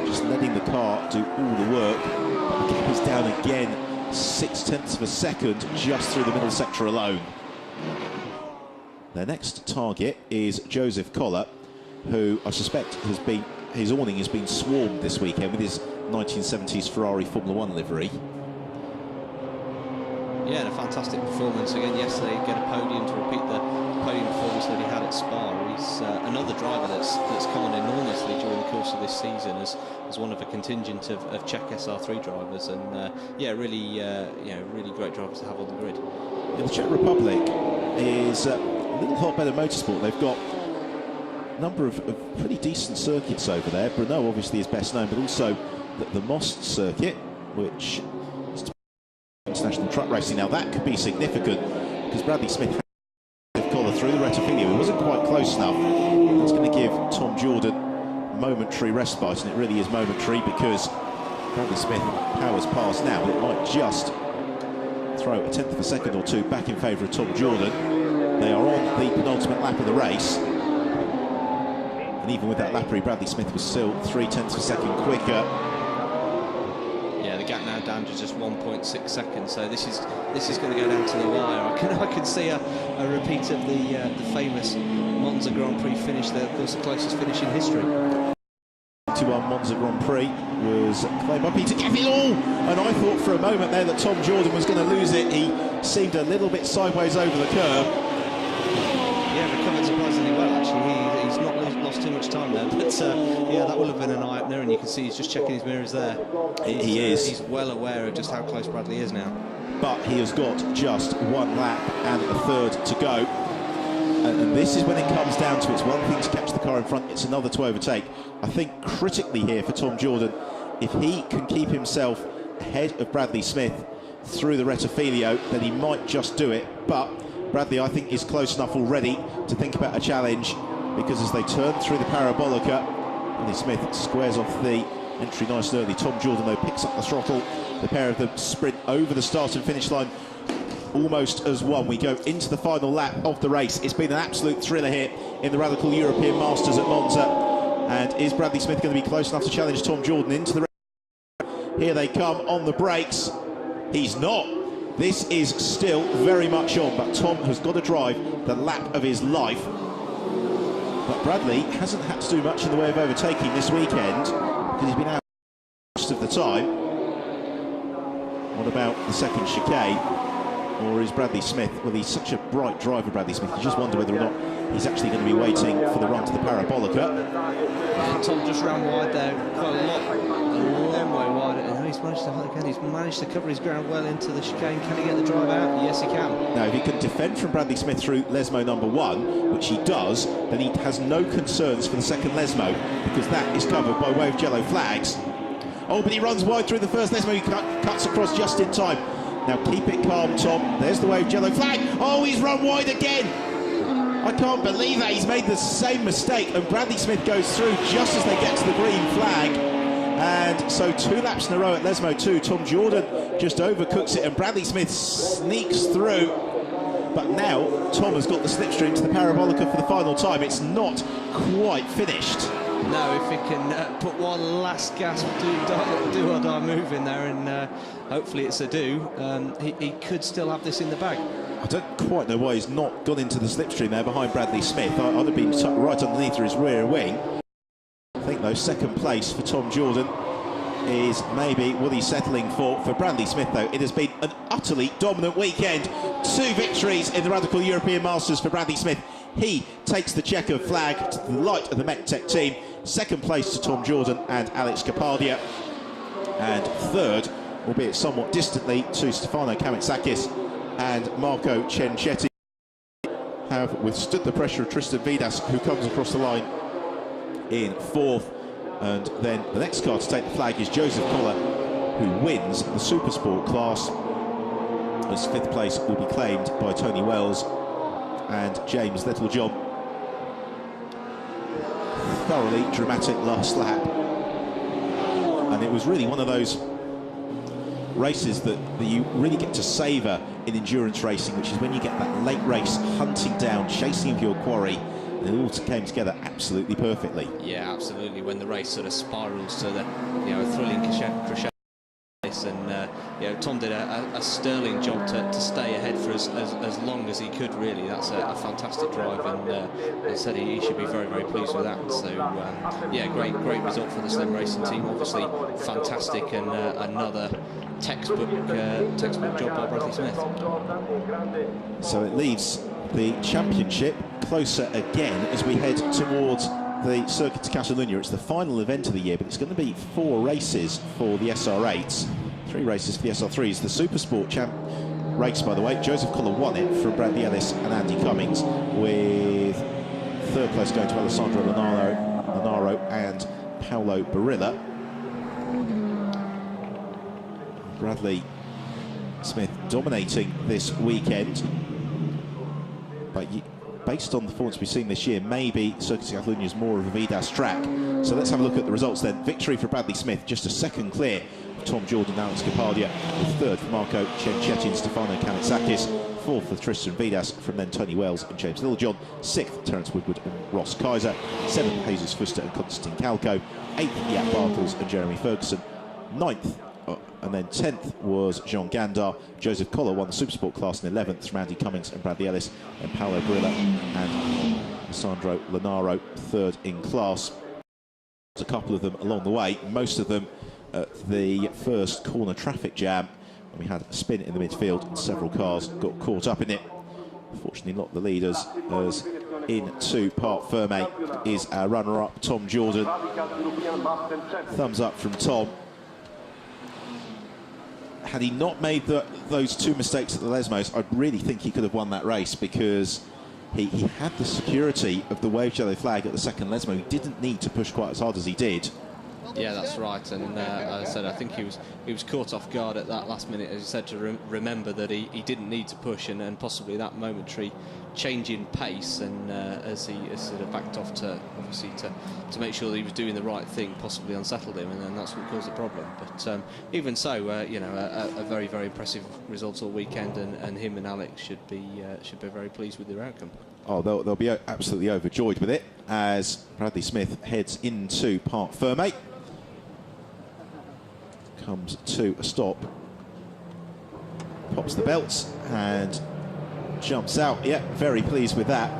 just letting the car do all the work. The gap is down again, 0.6 of a second just through the middle sector alone. Their next target is Joseph Collar, who I suspect his awning has been swarmed this weekend with his 1970s Ferrari Formula One livery. Yeah, and a fantastic performance again yesterday. Get a podium to repeat the podium performance that he had at Spa. He's another driver that's come on enormously during the course of this season as one of a contingent of Czech SR3 drivers, and yeah, really really great drivers to have on the grid. Yeah, the Czech Republic is a little hotbed of motorsport. They've got a number of pretty decent circuits over there. Brno obviously is best known, but also the Most circuit, which international truck racing. Now that could be significant, because Bradley Smith had Collar through the Rettifilio. He wasn't quite close enough. That's going to give Tom Jordan momentary respite, and it really is momentary, because Bradley Smith powers past now, but it might just throw 1/10 of a second or two back in favour of Tom Jordan. They are on the penultimate lap of the race, and even with that lappery, Bradley Smith was still 0.3 of a second quicker. Gap now down to just 1.6 seconds, so this is going to go down to the wire. I can see a repeat of the famous Monza Grand Prix finish there, of course the closest finish in history. 21 Monza Grand Prix was claimed by Peter Gaviol, and I thought for a moment there that Tom Jordan was going to lose it. He seemed a little bit sideways over the curb. Yeah, recovered surprisingly well actually. He's not lost too much time there, but yeah, that will have been an eye-opener, and you can see he's just checking his mirrors there. He is. He's well aware of just how close Bradley is now. But he has got just 1 lap and a third to go. And this is when it comes down to it's one thing to catch the car in front, it's another to overtake. I think critically here for Tom Jordan, if he can keep himself ahead of Bradley Smith through the Rettifilio, then he might just do it. But Bradley, I think, is close enough already to think about a challenge, because as they turn through the Parabolica, Bradley Smith squares off the entry nice and early. Tom Jordan, though, picks up the throttle. The pair of them sprint over the start and finish line almost as one. We go into the final lap of the race. It's been an absolute thriller here in the Radical European Masters at Monza. And is Bradley Smith going to be close enough to challenge Tom Jordan into the race? Here they come on the brakes. He's not. This is still very much on, but Tom has got to drive the lap of his life. But Bradley hasn't had to do much in the way of overtaking this weekend, because he's been out most of the time. What about the second chicane? Or is Bradley Smith, well, he's such a bright driver, Bradley Smith, you just wonder whether or not he's actually going to be waiting for the run to the Parabolica. Tom just ran wide there, quite a long way wide, and he's managed to cover his ground well into the chicane. Can he get the drive out? Yes, he can. Now, if he can defend from Bradley Smith through Lesmo number 1, which he does, then he has no concerns for the second Lesmo, because that is covered by waved yellow flags. Oh, but he runs wide through the first Lesmo. He cuts across just in time. Now, keep it calm, Tom. There's the waved yellow flag. Oh, he's run wide again. I can't believe that. He's made the same mistake, and Bradley Smith goes through just as they get to the green flag. And so 2 laps in a row at Lesmo 2. Tom Jordan just overcooks it, and Bradley Smith sneaks through. But now Tom has got the slipstream to the Parabolica for the final time. It's not quite finished. No, if he can put one last gasp, do or die move in there, and hopefully it's a do, he could still have this in the bag. I don't quite know why he's not gone into the slipstream there behind Bradley Smith. I'd have been tucked right underneath his rear wing. I think, though, second place for Tom Jordan is maybe what he's settling for. For Bradley Smith, though, it has been an utterly dominant weekend. 2 victories in the Radical European Masters for Bradley Smith. He takes the checkered flag to the light of the MetTech team. Second place to Tom Jordan and Alex Kapadia. And third, albeit somewhat distantly, to Stefano Kamitsakis and Marco Cenchetti, have withstood the pressure of Tristan Vidas, who comes across the line in 4th. And then the next car to take the flag is Joseph Koller, who wins the Supersport class, as 5th place will be claimed by Tony Wells and James Littlejohn. Thoroughly dramatic last lap, and it was really one of those races that you really get to savour in endurance racing, which is when you get that late race hunting down, chasing of your quarry, and it all came together absolutely perfectly. Yeah, absolutely. When the race sort of spirals to the thrilling crescendo. And Tom did a sterling job to stay ahead for as long as he could, really. That's a fantastic drive, and as I said, he should be very, very pleased with that. So yeah, great result for the Slim Racing team. Obviously fantastic, and another textbook job by Bradley Smith. So it leaves the championship closer again as we head towards the Circuit de Catalunya. It's the final event of the year, but it's going to be 4 races for the SR8s, 3 races for the SR3s. The Supersport Champ race, by the way, Joseph Koller won it from Bradley Ellis and Andy Cummings, with 3rd place going to Alessandro Lanaro and Paolo Barilla. Bradley Smith dominating this weekend, but based on the performance we've seen this year, maybe Circuit de Catalunya is more of a Vidas track. So let's have a look at the results then. Victory for Bradley Smith, just a second clear of Tom Jordan and Alex Kapadia. The 3rd for Marco Cenchetti and Stefano Kamitsakis. 4th for Tristan Vidas, from then Tony Wells and James Littlejohn. 6th, Terence Woodward and Ross Kaiser. 7th, Jesus Fuster and Konstantin Kalko. 8th, Jaap Bartels and Jeremy Ferguson. 9th, and then 10th was Jean Gandar. Joseph Koller won the Supersport class in 11th from Andy Cummings and Bradley Ellis, and Paolo Barilla and Alessandro Lanaro 3rd in class. There's a couple of them along the way, most of them at the first corner traffic jam, and we had a spin in the midfield and several cars got caught up in it. Fortunately not the leaders, as into Parc Ferme is our runner-up, Tom Jordan. Thumbs up from Tom. Had he not made those 2 mistakes at the Lesmos, I really think he could have won that race, because he had the security of the waved yellow flag at the second Lesmo. He didn't need to push quite as hard as he did. Yeah, that's right, and as I said, I think he was caught off guard at that last minute, as you said, to remember that he didn't need to push, and possibly that momentary change in pace, and as he sort of backed off to make sure that he was doing the right thing, possibly unsettled him, and then that's what caused the problem. But even so, a very, very impressive result all weekend, and him and Alex should be very pleased with their outcome. Oh, they'll be absolutely overjoyed with it, as Bradley Smith heads into Parc Ferme. Comes to a stop, pops the belts and jumps out. Yeah, very pleased with that.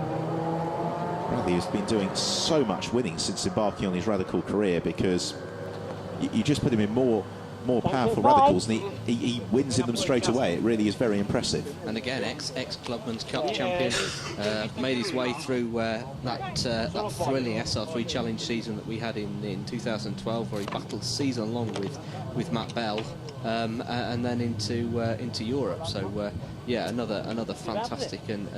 Bradley has been doing so much winning since embarking on his radical career, because you just put him in more powerful radicals and he wins in them straight away. It really is very impressive. And again, ex-Clubman's Cup champion, made his way through that thrilling SR3 Challenge season that we had in 2012, where he battled season long with Matt Bell, and then into Europe. So yeah, another fantastic and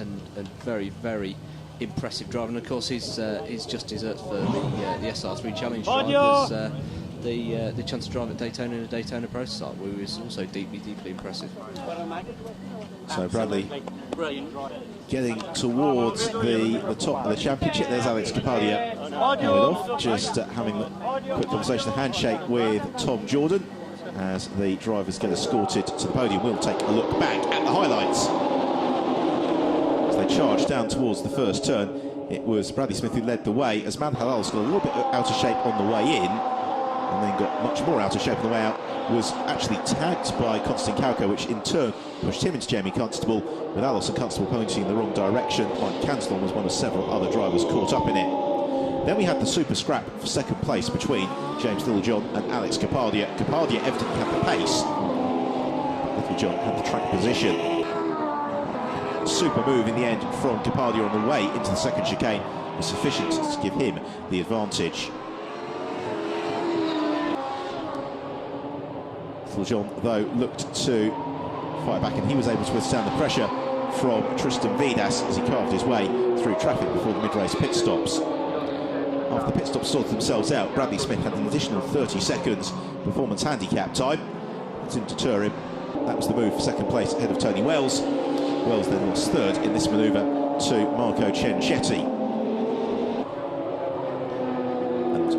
very, very impressive driver. And of course, he's just desserts for the SR3 Challenge drivers. The chance to drive at Daytona in a Daytona prototype, which was also deeply, deeply impressive. So Bradley getting towards the top of the championship. There's Alex Capadia going off, just having a quick conversation, a handshake with Tom Jordan as the drivers get escorted to the podium. We'll take a look back at the highlights. As they charge down towards the first turn, it was Bradley Smith who led the way, as Manhal Al's got a little bit out of shape on the way in, and then got much more out of shape on the way out. Was actually tagged by Konstantin Kauko, which in turn pushed him into Jamie Constable, with Alos and Constable pointing in the wrong direction. Mike Cancelon was one of several other drivers caught up in it. Then we had the super scrap for second place between James Littlejohn and Alex Capadia. Capadia evidently had the pace. Littlejohn had the track position. Super move in the end from Capadia on the way into the second chicane was sufficient to give him the advantage. Littlejohn, though, looked to fight back, and he was able to withstand the pressure from Tristan Vidas as he carved his way through traffic before the mid-race pit stops. After the pit stops sorted themselves out, Bradley Smith had an additional 30 seconds performance handicap time. It didn't deter him. That was the move for second place ahead of Tony Wells. Wells then lost third in this manoeuvre to Marco Ciancetti. And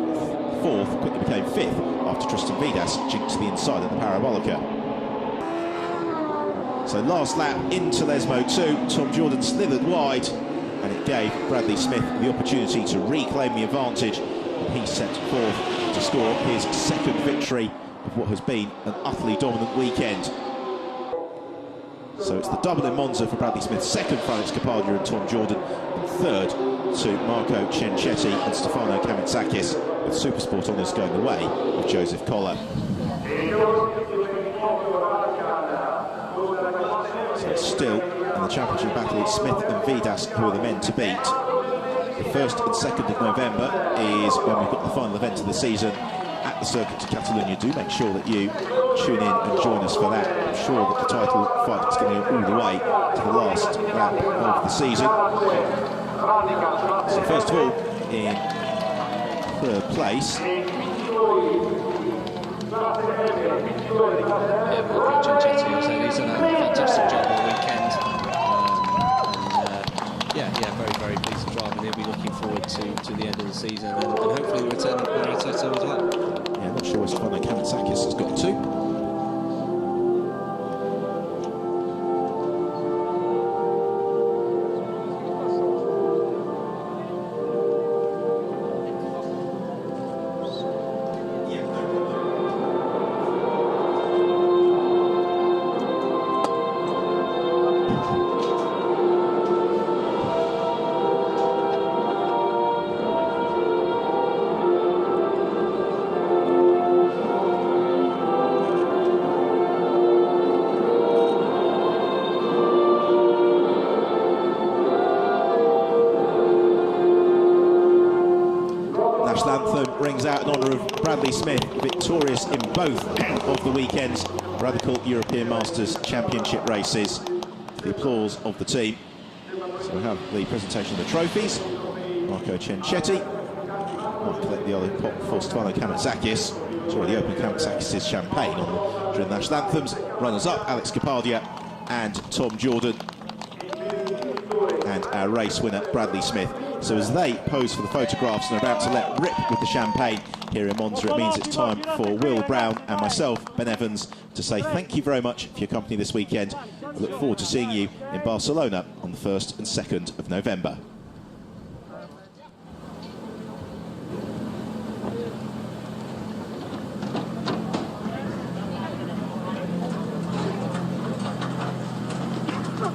fourth quickly became fifth after Tristan Vidas jinked to the inside at the Parabolica. So last lap into Lesmo 2, Tom Jordan slithered wide, and it gave Bradley Smith the opportunity to reclaim the advantage, and he set forth to score his second victory of what has been an utterly dominant weekend. So it's the double in Monza for Bradley Smith, second for Alex Capadia and Tom Jordan, and third to Marco Ciancetti and Stefano Kamitsakis, with Supersport honours going the way of Joseph Koller. So it's still in the championship battle, it's Smith and Vidas who are the men to beat. The 1st and 2nd of November is when we've got the final event of the season at the Circuit de Catalunya. Do make sure that you tune in and join us for that. I'm sure that the title fight is going to go all the way to the last lap of the season. So first of all, in third place, Marco Ciancetti, he's done a fantastic job all weekend. Very, very pleased to drive, and he'll be looking forward to the end of the season and hopefully the return of Marito as well. Yeah, not sure where Stefano Kamitsakis has got to. Rings out in honour of Bradley Smith, victorious in both of the weekend's Radical European Masters Championship races. The applause of the team. So we have the presentation of the trophies. Marco Ciancetti might collect the other pot for Stefano Kamitsakis. It's already opened Kamitsakis' champagne during the national anthems. Runners up, Alex Capadia and Tom Jordan. And our race winner, Bradley Smith. So as they pose for the photographs and are about to let rip with the champagne here in Monza, it means it's time for Will Brown and myself, Ben Evans, to say thank you very much for your company this weekend. I look forward to seeing you in Barcelona on the 1st and 2nd of November.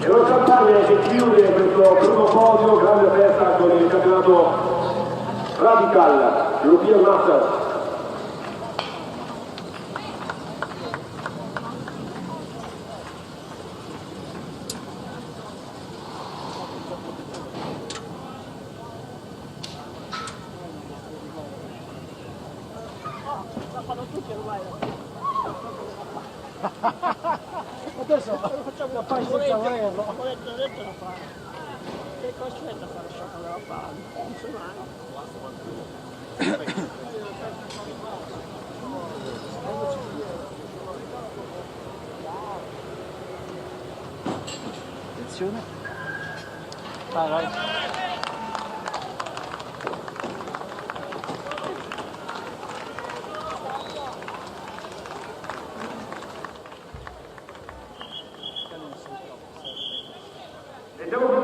E lo champagne che chiude questo primo podio, grande festa con il campionato Radical European Masters. Adesso facciamo poi senza volerlo. Volendo lo fa. Che costretto a fare sciocco della palla? Non so mai. Attenzione. Vai. Andiamo